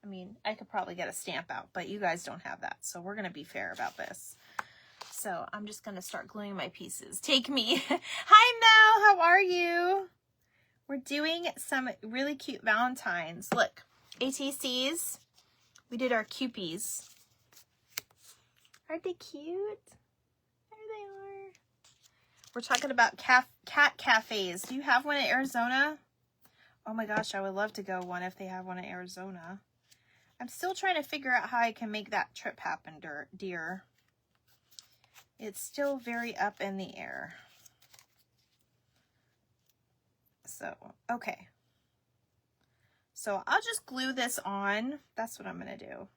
I mean, I could probably get a stamp out, but you guys don't have that. So we're going to be fair about this. So I'm just going to start gluing my pieces. Take me. Hi, Mel. How are you? We're doing some really cute Valentines. Look, ATCs. We did our Cupies. Aren't they cute? There they are. We're talking about cat cafes. Do you have one in Arizona? Oh my gosh, I would love to go one if they have one in Arizona. I'm still trying to figure out how I can make that trip happen, dear. It's still very up in the air. So, okay. So I'll just glue this on. That's what I'm going to do.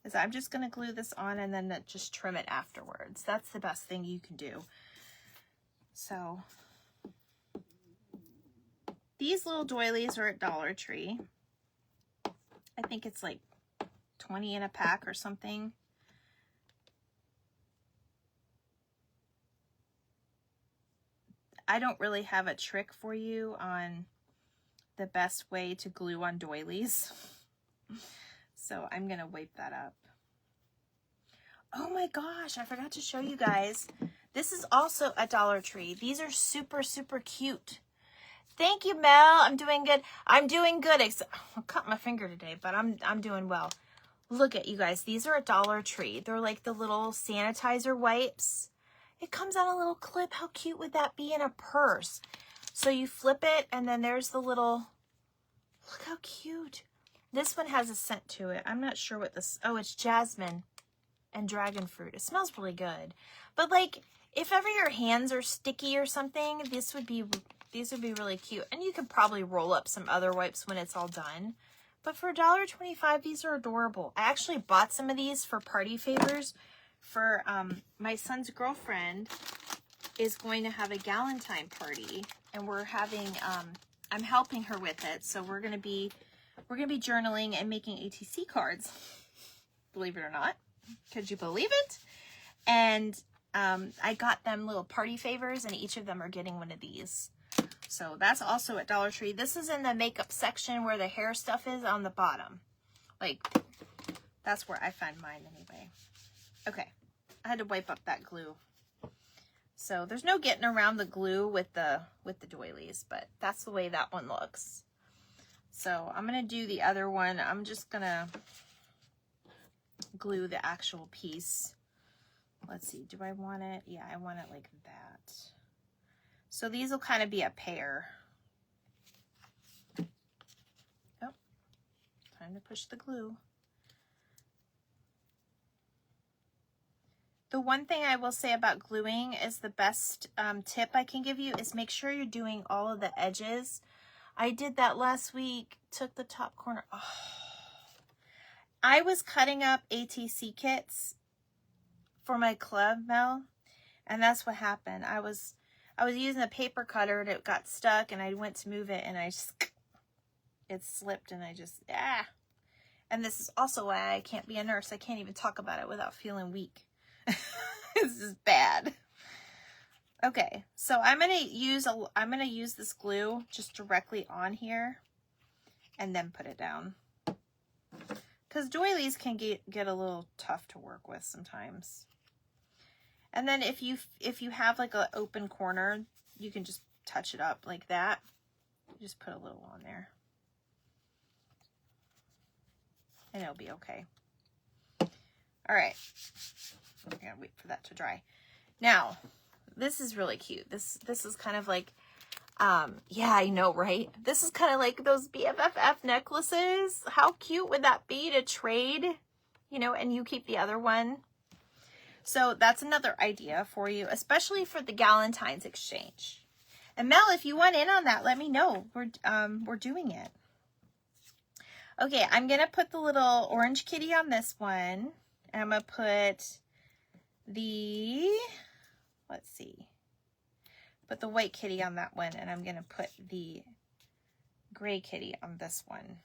Is I'm just going to glue this on and then just trim it afterwards. That's the best thing you can do. So these little doilies are at Dollar Tree. I think it's like 20 in a pack or something. I don't really have a trick for you on the best way to glue on doilies. So I'm going to wipe that up. Oh my gosh, I forgot to show you guys. This is also at Dollar Tree. These are super, super cute. Thank you, Mel. I'm doing good. I'm doing good. I cut my finger today, but I'm doing well. Look at you guys. These are at Dollar Tree. They're like the little sanitizer wipes. It comes on a little clip. How cute would that be in a purse? So you flip it, and then there's the little, look how cute. This one has a scent to it. I'm not sure what this, oh, it's jasmine and dragon fruit. It smells really good. But like, If ever your hands are sticky or something, these would be really cute. And you could probably roll up some other wipes when it's all done. But for $1.25, these are adorable. I actually bought some of these for party favors for my son's girlfriend is going to have a Galentine party, and we're having I'm helping her with it. So we're gonna be journaling and making ATC cards. Believe it or not. Could you believe it? And I got them little party favors, and each of them are getting one of these. So that's also at Dollar Tree. This is in the makeup section where the hair stuff is on the bottom. Like, that's where I find mine anyway. Okay, I had to wipe up that glue. So there's no getting around the glue with the doilies, but that's the way that one looks. So I'm going to do the other one. I'm just going to glue the actual piece. Let's see, do I want it? Yeah, I want it like that. So these will kind of be a pair. Oh, time to push the glue. The one thing I will say about gluing is the best tip I can give you is make sure you're doing all of the edges. I did that last week, took the top corner. Oh. I was cutting up ATC kits for my club, Mel, and that's what happened. I was using a paper cutter and it got stuck, and I went to move it and it slipped, and I just, And this is also why I can't be a nurse. I can't even talk about it without feeling weak. This is bad. Okay, so I'm gonna use this glue just directly on here and then put it down. Because doilies can get a little tough to work with sometimes. And then if you have like an open corner, you can just touch it up like that. Just put a little on there. And it'll be okay. All right. I'm gonna wait for that to dry. Now, this is really cute. This is kind of like, yeah, I know, right? This is kind of like those BFFF necklaces. How cute would that be to trade, you know, and you keep the other one? So that's another idea for you, especially for the Galentine's exchange. And Mel, if you want in on that, let me know. We're doing it. Okay, I'm gonna put the little orange kitty on this one. And I'm gonna put the, let's see, put the white kitty on that one, and I'm gonna put the gray kitty on this one.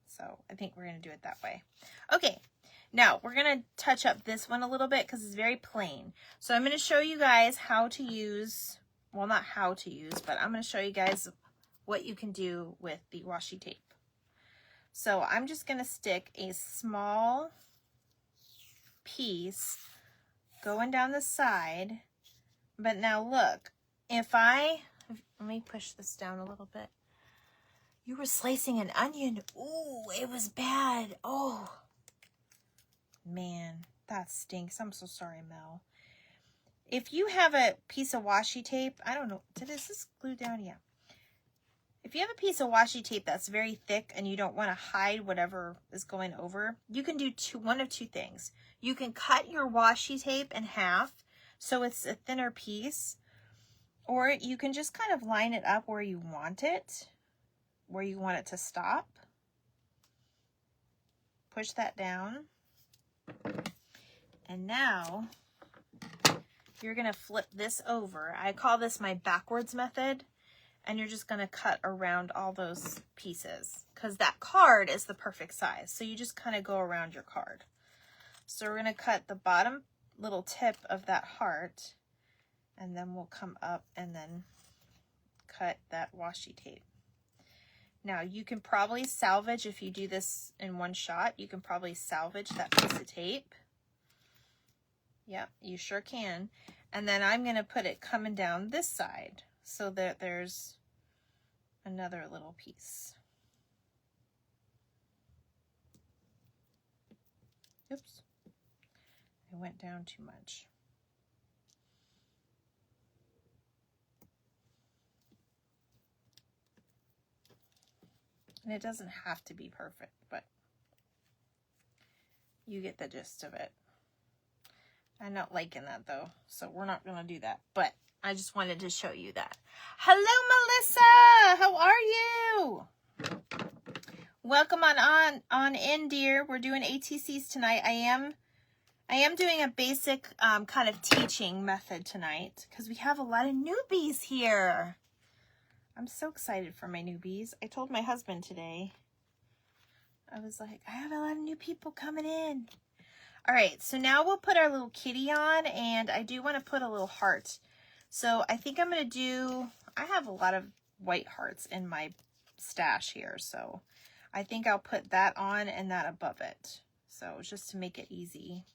So I think we're gonna do it that way. Okay, now we're gonna touch up this one a little bit because it's very plain. So I'm gonna show you guys how to use, well, not how to use, but I'm gonna show you guys what you can do with the washi tape. So I'm just gonna stick a small piece going down the side. But now look, let me push this down a little bit. You were slicing an onion. Ooh, it was bad. Oh, man, that stinks. I'm so sorry, Mel. If you have a piece of washi tape, I don't know, is this glued down? Yeah. If you have a piece of washi tape that's very thick and you don't want to hide whatever is going over, you can do one of two things. You can cut your washi tape in half so it's a thinner piece, or you can just kind of line it up where you want it to stop. Push that down. And now you're going to flip this over. I call this my backwards method. And you're just going to cut around all those pieces because that card is the perfect size. So you just kind of go around your card. So we're going to cut the bottom little tip of that heart, and then we'll come up and then cut that washi tape. Now you can probably salvage, if you do this in one shot, you can probably salvage that piece of tape. Yep, you sure can. And then I'm going to put it coming down this side, so that there's another little piece. Oops, I went down too much. And it doesn't have to be perfect, but you get the gist of it. I'm not liking that though, so we're not gonna do that. But I just wanted to show you that. Hello, Melissa. How are you? Welcome on in, dear. We're doing ATCs tonight. I am doing a basic kind of teaching method tonight because we have a lot of newbies here. I'm so excited for my newbies. I told my husband today. I was like, I have a lot of new people coming in. All right, so now we'll put our little kitty on, and I do want to put a little heart. So I think I'm going to do, I have a lot of white hearts in my stash here, so I think I'll put that on and that above it. So just to make it easy.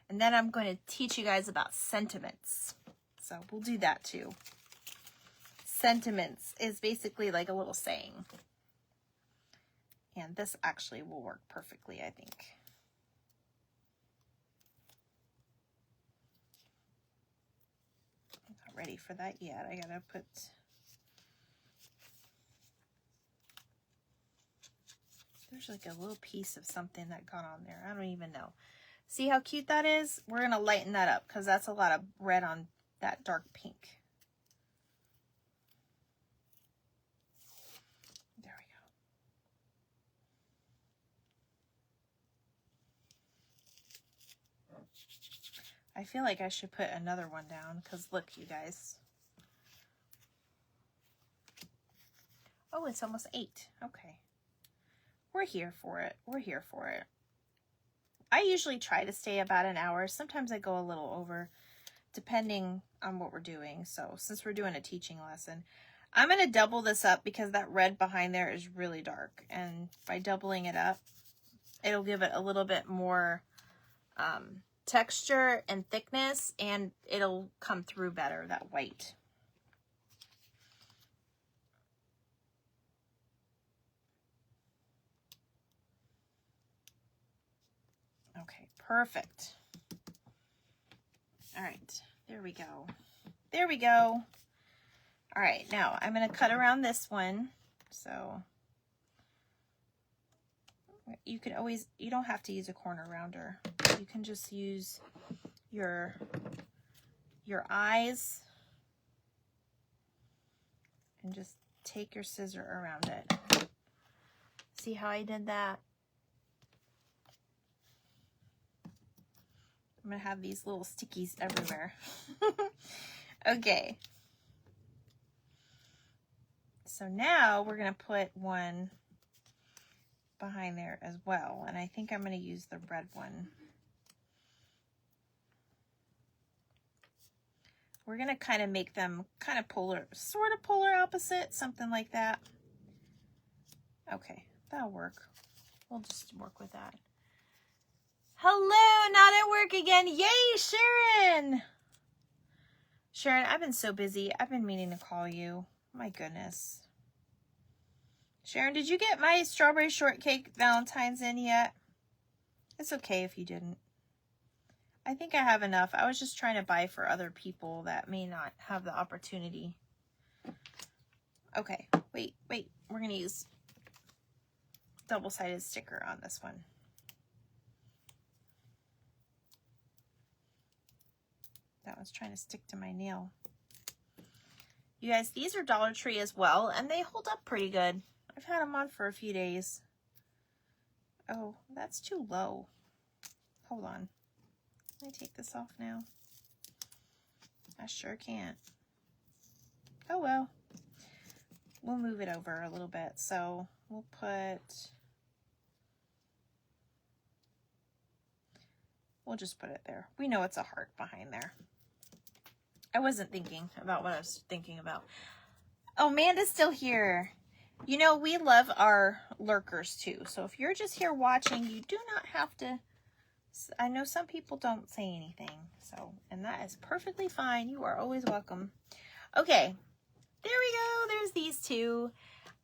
And then I'm going to teach you guys about sentiments. So we'll do that too. Sentiments is basically like a little saying. And this actually will work perfectly, I think. I'm not ready for that yet. I gotta put... There's like a little piece of something that got on there. I don't even know. See how cute that is? We're gonna lighten that up because that's a lot of red on that dark pink. There we go. I feel like I should put another one down because look, you guys. Oh, it's almost 8. Okay. We're here for it. We're here for it. I usually try to stay about an hour. Sometimes I go a little over, depending on what we're doing. So since we're doing a teaching lesson, I'm going to double this up because that red behind there is really dark. And by doubling it up, it'll give it a little bit more texture and thickness, and it'll come through better, that white. Okay, perfect. All right, there we go. There we go. All right, now I'm going to cut around this one. So you can always, you don't have to use a corner rounder. You can just use your eyes and just take your scissor around it. See how I did that? I'm going to have these little stickies everywhere. Okay. So now we're going to put one behind there as well. And I think I'm going to use the red one. We're going to kind of make them kind of polar, sort of polar opposite, something like that. Okay, that'll work. We'll just work with that. Hello, not at work again. Yay, Sharon. Sharon, I've been so busy. I've been meaning to call you. My goodness. Sharon, did you get my strawberry shortcake Valentine's in yet? It's okay if you didn't. I think I have enough. I was just trying to buy for other people that may not have the opportunity. Okay, wait. We're going to use double-sided sticker on this one. That one's trying to stick to my nail. You guys, these are Dollar Tree as well, and they hold up pretty good. I've had them on for a few days. Oh, that's too low. Hold on. Can I take this off now? I sure can't. Oh well. We'll move it over a little bit. So we'll just put it there. We know it's a heart behind there. I wasn't thinking about what I was thinking about. Oh, Amanda's still here. You know, we love our lurkers too. So if you're just here watching, you do not have to. I know some people don't say anything. So, and that is perfectly fine. You are always welcome. Okay. There we go. There's these two.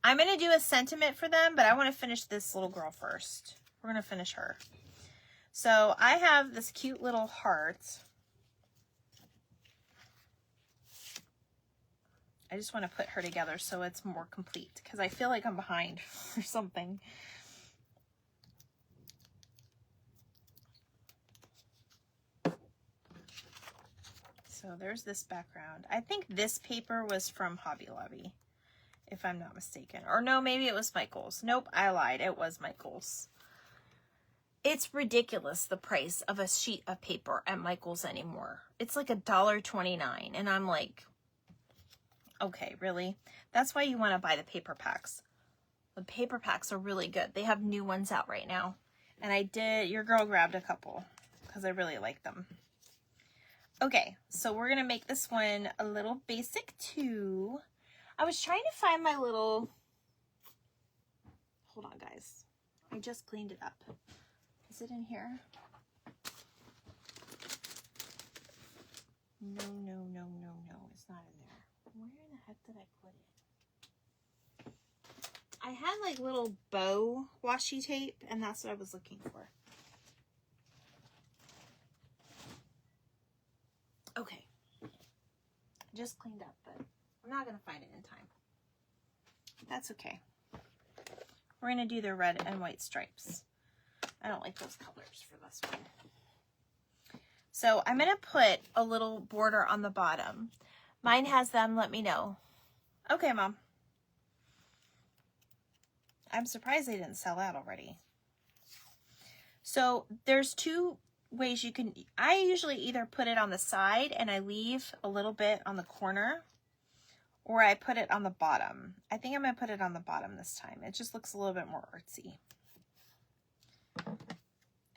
I'm going to do a sentiment for them, but I want to finish this little girl first. We're going to finish her. So I have this cute little heart. I just want to put her together so it's more complete because I feel like I'm behind or something. So there's this background. I think this paper was from Hobby Lobby, if I'm not mistaken. Or no, maybe it was Michael's. Nope, I lied. It was Michael's. It's ridiculous, the price of a sheet of paper at Michael's anymore. It's like $1.29. And I'm like, okay, really? That's why you want to buy the paper packs. The paper packs are really good. They have new ones out right now. And your girl grabbed a couple because I really like them. Okay, so we're going to make this one a little basic too. I was trying to find my little, hold on guys. I just cleaned it up. Is it in here? No, it's not in there. Where in the heck did I put it? I had like little bow washi tape and that's what I was looking for. Okay, just cleaned up, but I'm not going to find it in time. That's okay. We're going to do the red and white stripes. I don't like those colors for this one. So I'm going to put a little border on the bottom. Mine has them, let me know. Okay, Mom. I'm surprised they didn't sell out already. So there's two ways you can, I usually either put it on the side and I leave a little bit on the corner, or I put it on the bottom. I think I'm going to put it on the bottom this time. It just looks a little bit more artsy.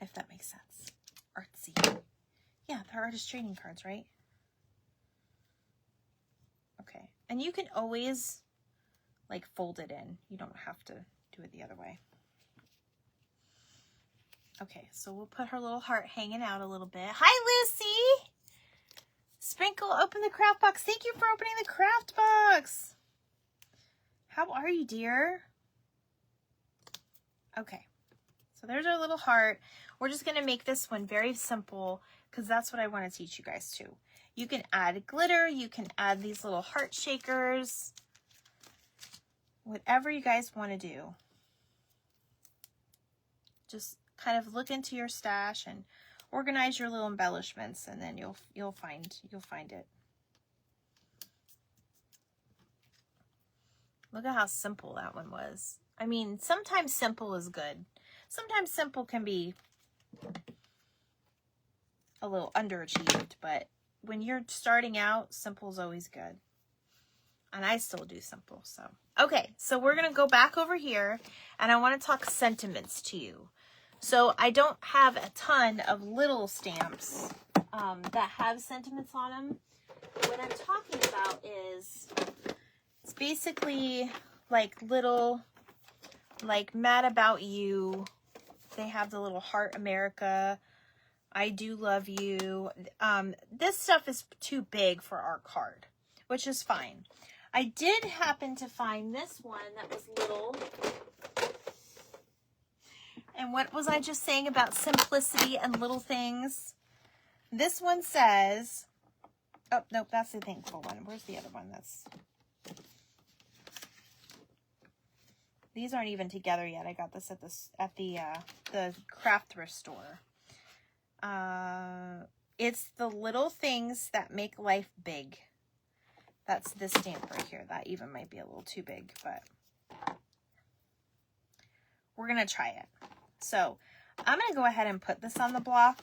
If that makes sense. Artsy. Yeah, they're artist trading cards, right? Okay. And you can always like fold it in. You don't have to do it the other way. Okay, so we'll put her little heart hanging out a little bit. Hi, Lucy! Sprinkle, open the craft box. Thank you for opening the craft box. How are you, dear? Okay, so there's our little heart. We're just going to make this one very simple because that's what I want to teach you guys too. You can add glitter. You can add these little heart shakers. Whatever you guys want to do. Just kind of look into your stash and organize your little embellishments, and then you'll find it. Look at how simple that one was. I mean, sometimes simple is good. Sometimes simple can be a little underachieved, but when you're starting out, simple is always good. And I still do simple, so. Okay, so we're gonna go back over here, and I wanna talk sentiments to you. So I don't have a ton of little stamps that have sentiments on them. What I'm talking about is, it's basically like little, like Mad About You. They have the little Heart America. I Do Love You. This stuff is too big for our card, which is fine. I did happen to find this one that was little. And what was I just saying about simplicity and little things? This one says, oh, nope, that's the thankful one. Where's the other one? These aren't even together yet. I got this at the craft thrift store. It's the little things that make life big. That's this stamp right here. That even might be a little too big, but we're going to try it. So I'm going to go ahead and put this on the block.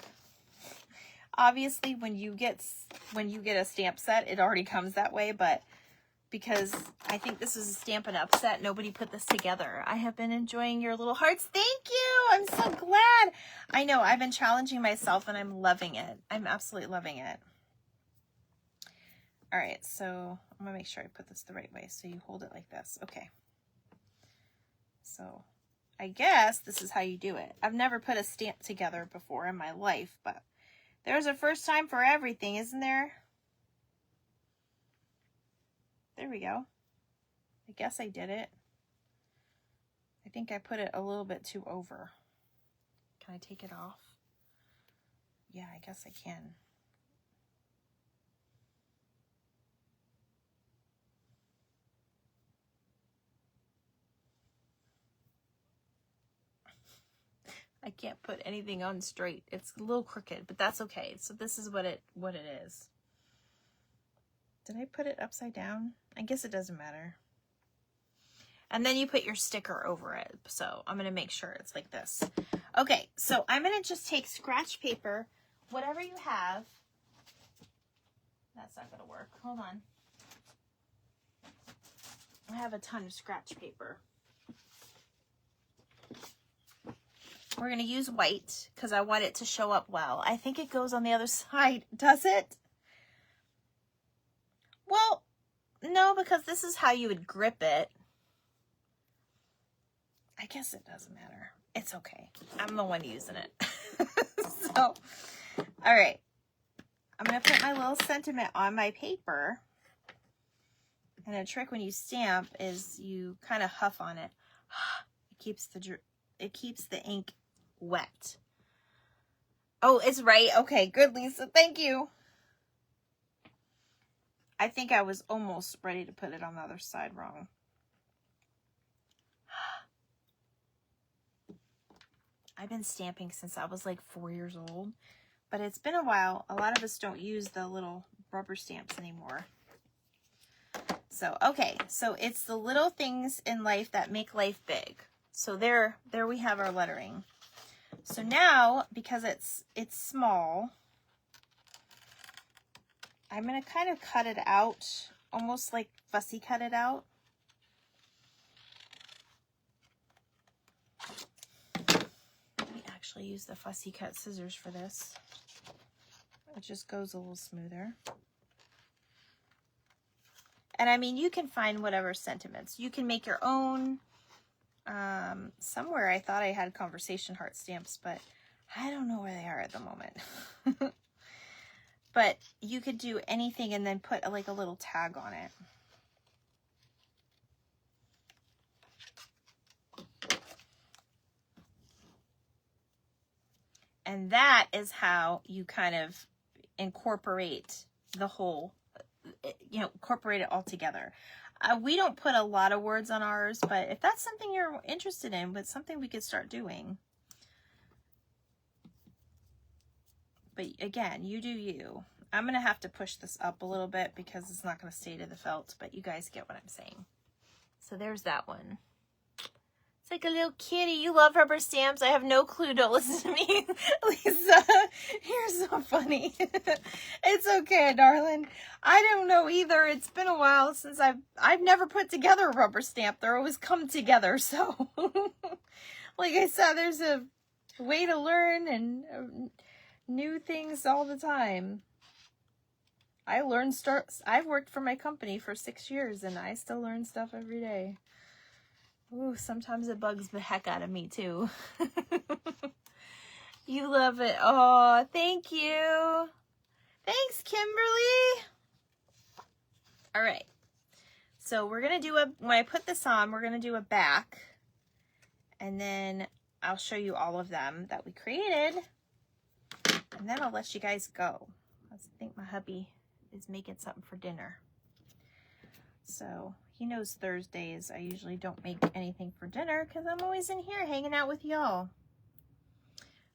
Obviously, when you get a stamp set, it already comes that way, but because I think this is a Stampin' Up set, nobody put this together. I have been enjoying your little hearts. Thank you. I'm so glad. I know I've been challenging myself and I'm loving it. I'm absolutely loving it. All right, so I'm gonna make sure I put this the right way. So you hold it like this. Okay. So I guess this is how you do it. I've never put a stamp together before in my life, but there's a first time for everything, isn't there? There we go. I guess I did it. I think I put it a little bit too over. Can I take it off? Yeah, I guess I can. I can't put anything on straight. It's a little crooked, but that's okay. So this is what it is. Did I put it upside down? I guess it doesn't matter. And then you put your sticker over it. So I'm going to make sure it's like this. Okay, so I'm going to just take scratch paper, whatever you have. That's not going to work. Hold on. I have a ton of scratch paper. We're going to use white because I want it to show up well. I think it goes on the other side. Does it? Well, no, because this is how you would grip it. I guess it doesn't matter. It's okay. I'm the one using it. So, all right. I'm going to put my little sentiment on my paper. And a trick when you stamp is you kind of huff on it. It keeps the ink wet. Oh, it's right. Okay, good, Lisa. Thank you. I think I was almost ready to put it on the other side wrong. I've been stamping since I was like 4 years old, but it's been a while. A lot of us don't use the little rubber stamps anymore. So, okay, so it's the little things in life that make life big. So there we have our lettering. So now, because it's small, I'm going to kind of cut it out, almost like fussy cut it out. Actually use the fussy cut scissors for this. It just goes a little smoother. And I mean, you can find whatever sentiments. You can make your own. Somewhere I thought I had conversation heart stamps, but I don't know where they are at the moment. But you could do anything and then put like a little tag on it. And that is how you kind of incorporate the whole, incorporate it all together. We don't put a lot of words on ours, but if that's something you're interested in, but something we could start doing. But again, you do you. I'm going to have to push this up a little bit because it's not going to stay to the felt, but you guys get what I'm saying. So there's that one. Like a little kitty. You love rubber stamps. I have no clue. Don't listen to me. Lisa, you're so funny. It's okay, darling. I don't know either. It's been a while since I've never put together a rubber stamp. They're always come together. So, like I said, there's a way to learn and new things all the time. I've worked for my company for 6 years and I still learn stuff every day. Ooh, sometimes it bugs the heck out of me too. You love it. Oh, thank you. Thanks, Kimberly. All right. So we're going to do when I put this on, we're going to do a back. And then I'll show you all of them that we created. And then I'll let you guys go. I think my hubby is making something for dinner. So he knows Thursdays I usually don't make anything for dinner because I'm always in here hanging out with y'all.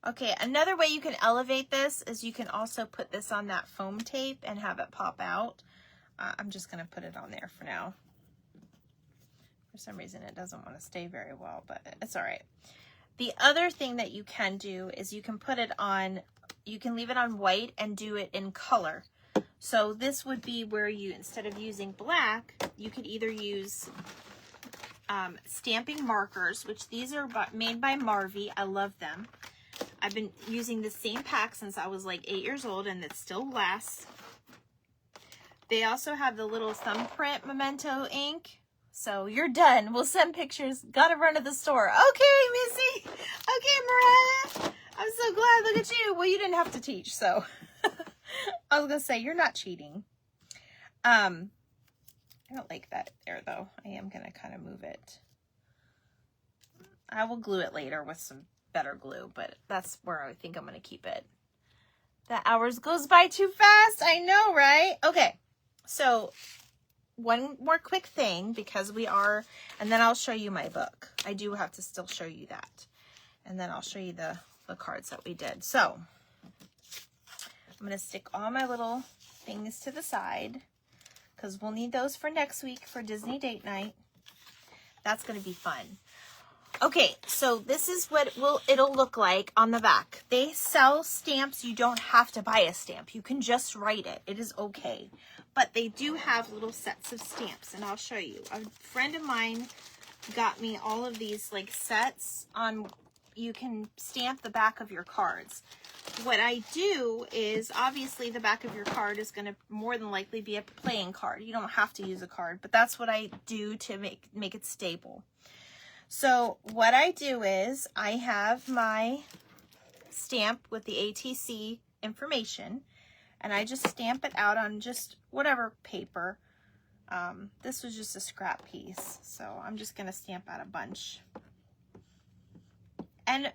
Okay, another way you can elevate this is you can also put this on that foam tape and have it pop out. I'm just going to put it on there for now. For some reason it doesn't want to stay very well, but it's all right. The other thing that you can do is you can put it on, you can leave it on white and do it in color. So this would be where you, instead of using black, you could either use stamping markers, which these are made by Marvy. I love them. I've been using the same pack since I was like 8 years old and it still lasts. They also have the little thumbprint memento ink. So you're done. We'll send pictures. Gotta run to the store. Okay, Missy. Okay, Mariah. I'm so glad. Look at you. Well, you didn't have to teach, so. I was going to say, you're not cheating. I don't like that there, though. I am going to kind of move it. I will glue it later with some better glue, but that's where I think I'm going to keep it. The hours goes by too fast. I know, right? Okay, so one more quick thing because we are, and then I'll show you my book. I do have to still show you that. And then I'll show you the cards that we did. So I'm going to stick all my little things to the side. because we'll need those for next week for Disney date night. That's going to be fun. Okay, so this is what it'll look like on the back. They sell stamps. You don't have to buy a stamp. You can just write it. It is okay. But they do have little sets of stamps, and I'll show you. A friend of mine got me all of these like sets on, you can stamp the back of your cards. What I do is, obviously the back of your card is going to more than likely be a playing card. You don't have to use a card, but that's what I do to make it stable. So what I do is I have my stamp with the ATC information, and I just stamp it out on just whatever paper. This was just a scrap piece, so I'm just going to stamp out a bunch. And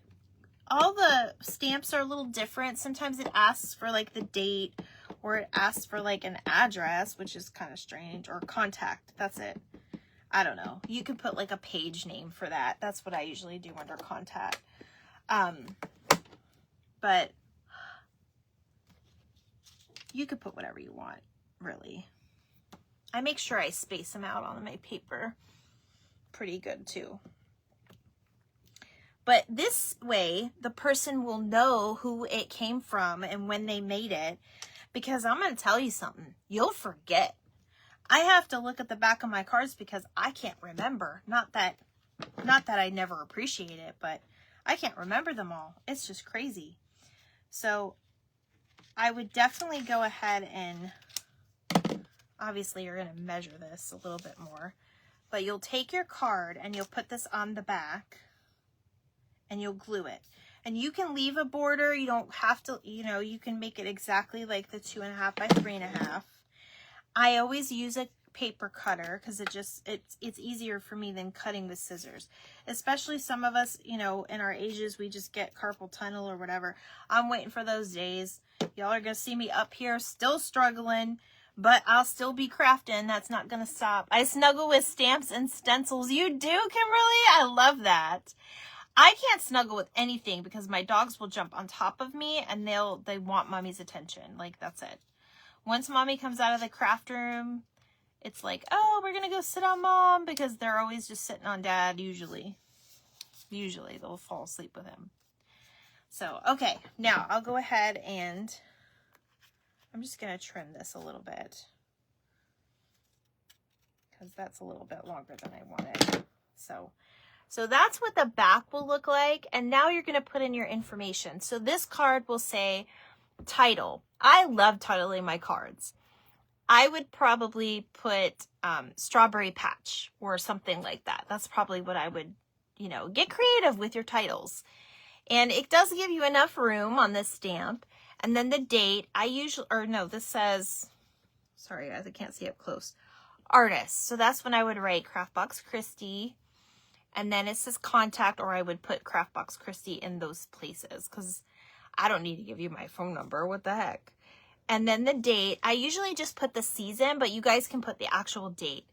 all the stamps are a little different. Sometimes it asks for like the date, or it asks for like an address, which is kind of strange, or contact. That's it. I don't know. You can put like a page name for that. That's what I usually do under contact. But you could put whatever you want, really. I make sure I space them out on my paper pretty good too. But this way, the person will know who it came from and when they made it, because I'm going to tell you something. You'll forget. I have to look at the back of my cards because I can't remember. Not that I never appreciate it, but I can't remember them all. It's just crazy. So I would definitely go ahead and, obviously you're going to measure this a little bit more, but you'll take your card and you'll put this on the back and you'll glue it. And you can leave a border. You don't have to, you know, you can make it exactly like the 2.5 by 3.5. I always use a paper cutter because it's easier for me than cutting with scissors. Especially some of us, you know, in our ages, we just get carpal tunnel or whatever. I'm waiting for those days. Y'all are going to see me up here still struggling, but I'll still be crafting. That's not going to stop. I snuggle with stamps and stencils. You do, Kimberly? I love that. I can't snuggle with anything because my dogs will jump on top of me and they want mommy's attention. Like, that's it. Once mommy comes out of the craft room, it's like, oh, we're going to go sit on mom, because they're always just sitting on dad, usually. Usually they'll fall asleep with him. So, okay, now I'll go ahead and I'm just going to trim this a little bit, because that's a little bit longer than I wanted. So that's what the back will look like. And now you're going to put in your information. So this card will say title. I love titling my cards. I would probably put Strawberry Patch or something like that. That's probably what I would, you know, get creative with your titles. And it does give you enough room on this stamp. And then the date, this says, sorry guys, I can't see up close, artist. So that's when I would write Craftbox Christy. And then it says contact, or I would put Craftbox Christy in those places, because I don't need to give you my phone number. What the heck? And then the date, I usually just put the season, but you guys can put the actual date.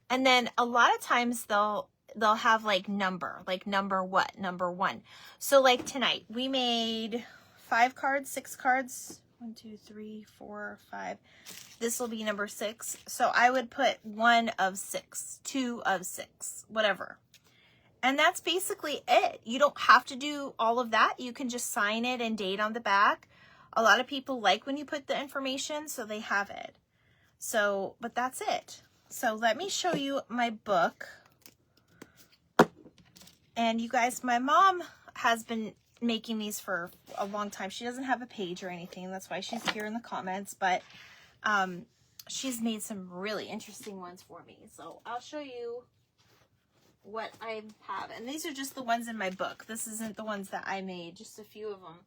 And then a lot of times they'll have like number what, number 1. So like tonight, we made 5 cards, 6 cards. 1, 2, 3, 4, 5. This will be number 6. So I would put 1 of 6, 2 of 6, whatever. And that's basically it. You don't have to do all of that. You can just sign it and date on the back. A lot of people like when you put the information, so they have it. So, but that's it. So let me show you my book. And you guys, my mom has been making these for a long time. She doesn't have a page or anything. That's why she's here in the comments. But she's made some really interesting ones for me. So I'll show you what I have. And these are just the ones in my book. This isn't the ones that I made, just a few of them.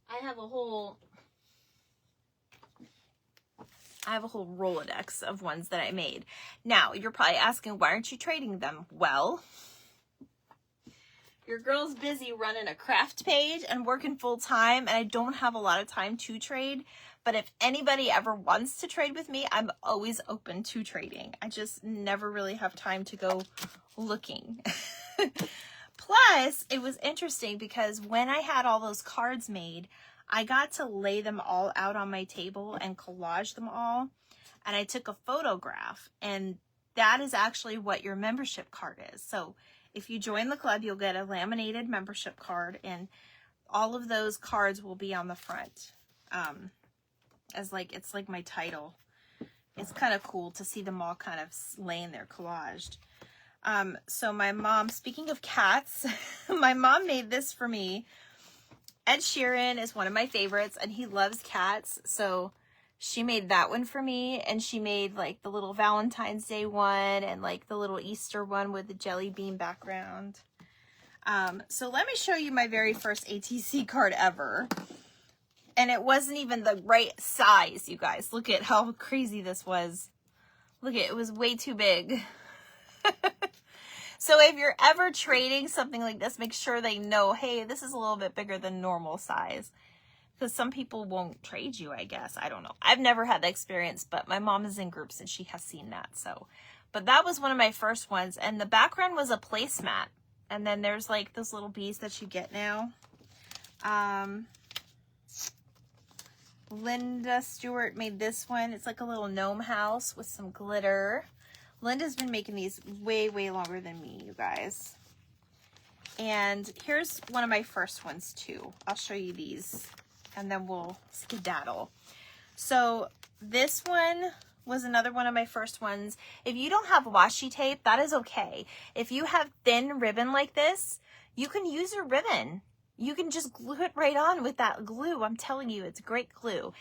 I have a whole Rolodex of ones that I made. Now, you're probably asking, why aren't you trading them? Well, your girl's busy running a craft page and working full time, and I don't have a lot of time to trade. But if anybody ever wants to trade with me, I'm always open to trading. I just never really have time to go looking. Plus, it was interesting because when I had all those cards made, I got to lay them all out on my table and collage them all. and I took a photograph, and that is actually what your membership card is. So if you join the club, you'll get a laminated membership card, and all of those cards will be on the front. As like, it's like my title. It's kind of cool to see them all kind of laying there collaged. So my mom, speaking of cats, my mom made this for me. Ed Sheeran is one of my favorites, and he loves cats. So she made that one for me, and she made like the little Valentine's Day one and like the little Easter one with the jelly bean background. So let me show you my very first ATC card ever. And it wasn't even the right size, you guys. Look at how crazy this was. Look at it, was way too big. So if you're ever trading something like this, make sure they know, hey, this is a little bit bigger than normal size. Because some people won't trade you, I guess. I don't know. I've never had that experience, but my mom is in groups and she has seen that. So, but that was one of my first ones. And the background was a placemat. And then there's like those little bees that you get now. Linda Stewart made this one. It's like a little gnome house with some glitter. Linda's been making these way, way longer than me, you guys. And here's one of my first ones too. I'll show you these and then we'll skedaddle. So this one was another one of my first ones. If you don't have washi tape, that is okay. If you have thin ribbon like this, you can use your ribbon. You can just glue it right on with that glue. I'm telling you, it's great glue.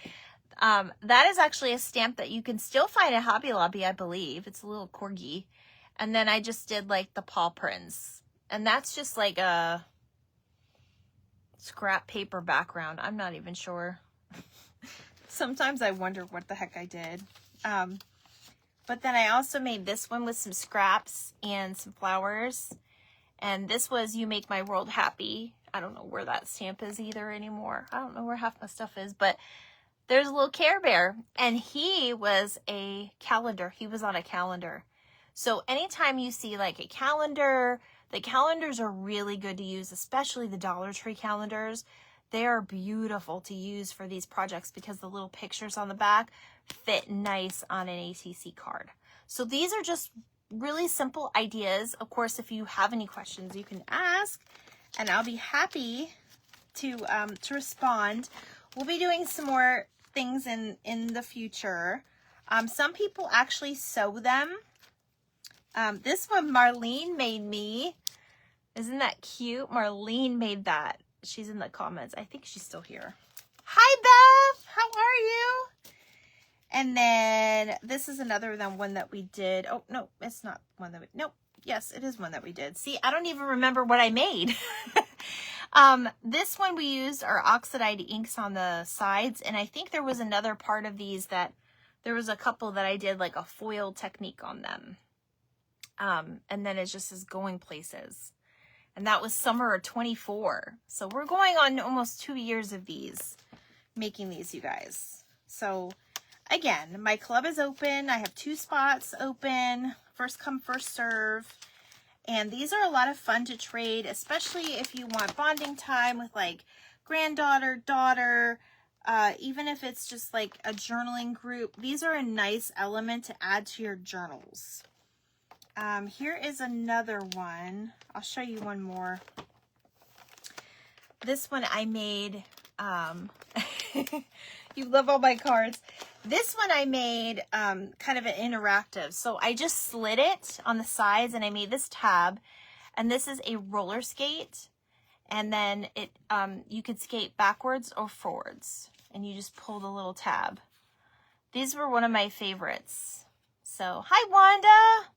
That is actually a stamp that you can still find at Hobby Lobby, I believe. It's a little corgi. And then I just did like the paw prints. And that's just like a scrap paper background. I'm not even sure. Sometimes I wonder what the heck I did. But then I also made this one with some scraps and some flowers. And this was You Make My World Happy. I don't know where that stamp is either anymore. I don't know where half my stuff is, but there's a little Care Bear, and he was a calendar. He was on a calendar. So anytime you see like a calendar, the calendars are really good to use, especially the Dollar Tree calendars. They are beautiful to use for these projects because the little pictures on the back fit nice on an ATC card. So these are just really simple ideas. Of course, if you have any questions, you can ask, and I'll be happy to respond. We'll be doing some more things in the future. Some people actually sew them. This one Marlene made me. Isn't that cute? Marlene made that. She's in the comments. I think she's still here. Hi, Beth. How are you? And then this is another one that we did. Oh, no, it's not one that we, nope. Yes, it is one that we did. See, I don't even remember what I made. This one we used our oxidized inks on the sides. And I think there was another part of these that there was a couple that I did like a foil technique on them. And then it just is going places. And that was summer of 24. So we're going on almost 2 years of these, making these, you guys. So again, my club is open. I have 2 spots open. First come, first serve. And these are a lot of fun to trade, especially if you want bonding time with like granddaughter, daughter, even if it's just like a journaling group. These are a nice element to add to your journals. Here is another one. I'll show you one more. This one I made, you love all my cards. This one I made kind of an interactive. So I just slid it on the sides and I made this tab. And this is a roller skate. And then it you could skate backwards or forwards. And you just pull the little tab. These were one of my favorites. So, hi Wanda!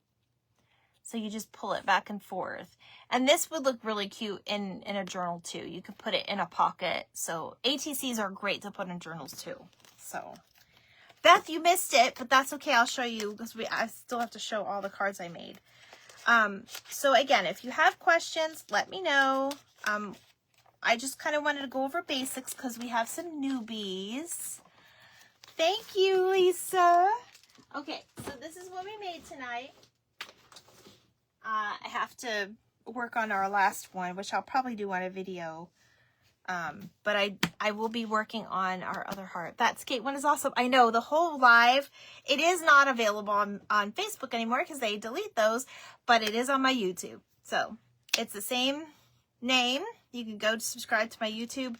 So you just pull it back and forth. And this would look really cute in a journal too. You could put it in a pocket. So ATCs are great to put in journals too. So Beth, you missed it, but that's okay. I'll show you because I still have to show all the cards I made. So again, if you have questions, let me know. I just kind of wanted to go over basics because we have some newbies. Thank you, Lisa. Okay, so this is what we made tonight. I have to work on our last one, which I'll probably do on a video But I will be working on our other heart. That skate one is awesome. I know the whole live, it is not available on Facebook anymore because they delete those, but it is on my YouTube. So it's the same name. You can go to subscribe to my YouTube,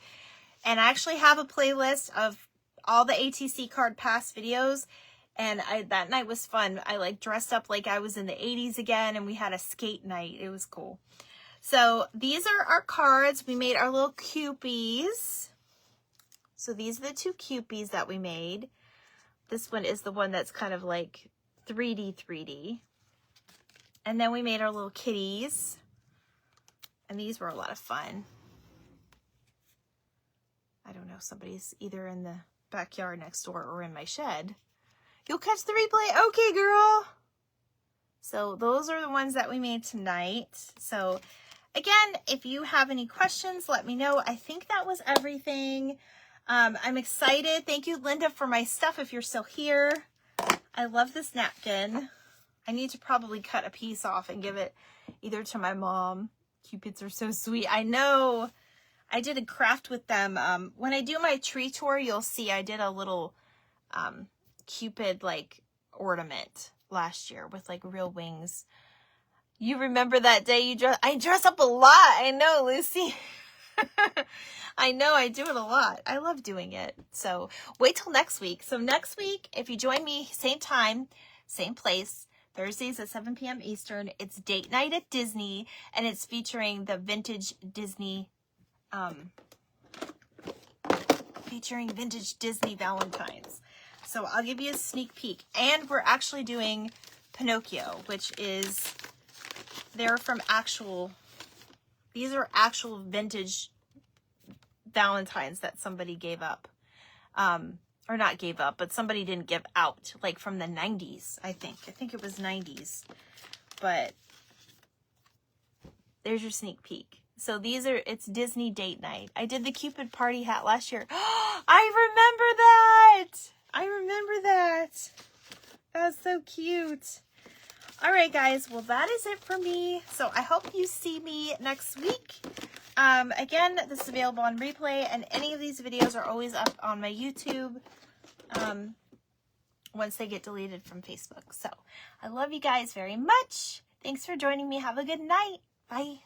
and I actually have a playlist of all the ATC card pass videos. And that night was fun. I like dressed up like I was in the 80s again, and we had a skate night. It was cool. So these are our cards. We made our little Cupies. So these are the two Cupies that we made. This one is the one that's kind of like 3D. And then we made our little kitties. And these were a lot of fun. I don't know, somebody's either in the backyard next door or in my shed. You'll catch the replay. Okay, girl. So those are the ones that we made tonight. So again, if you have any questions, let me know. I think that was everything. I'm excited. Thank you, Linda, for my stuff if you're still here. I love this napkin. I need to probably cut a piece off and give it either to my mom. Cupids are so sweet. I know. I did a craft with them. When I do my tree tour, you'll see I did a little Cupid like ornament last year with like real wings. You remember that day I dress up a lot. I know, Lucy. I know, I do it a lot. I love doing it. So wait till next week. So next week, if you join me, same time, same place, Thursdays at 7 p.m. Eastern, it's date night at Disney, and it's featuring the vintage Disney, Valentines. So I'll give you a sneak peek. And we're actually doing Pinocchio, which is, these are actual vintage Valentines that somebody gave up. Or not gave up, but somebody didn't give out, like from the 90s, I think. I think it was 90s. But there's your sneak peek. So it's Disney date night. I did the Cupid party hat last year. I remember that. That's so cute. All right, guys. Well, that is it for me. So I hope you see me next week. Again, this is available on replay, and any of these videos are always up on my YouTube once they get deleted from Facebook. So I love you guys very much. Thanks for joining me. Have a good night. Bye.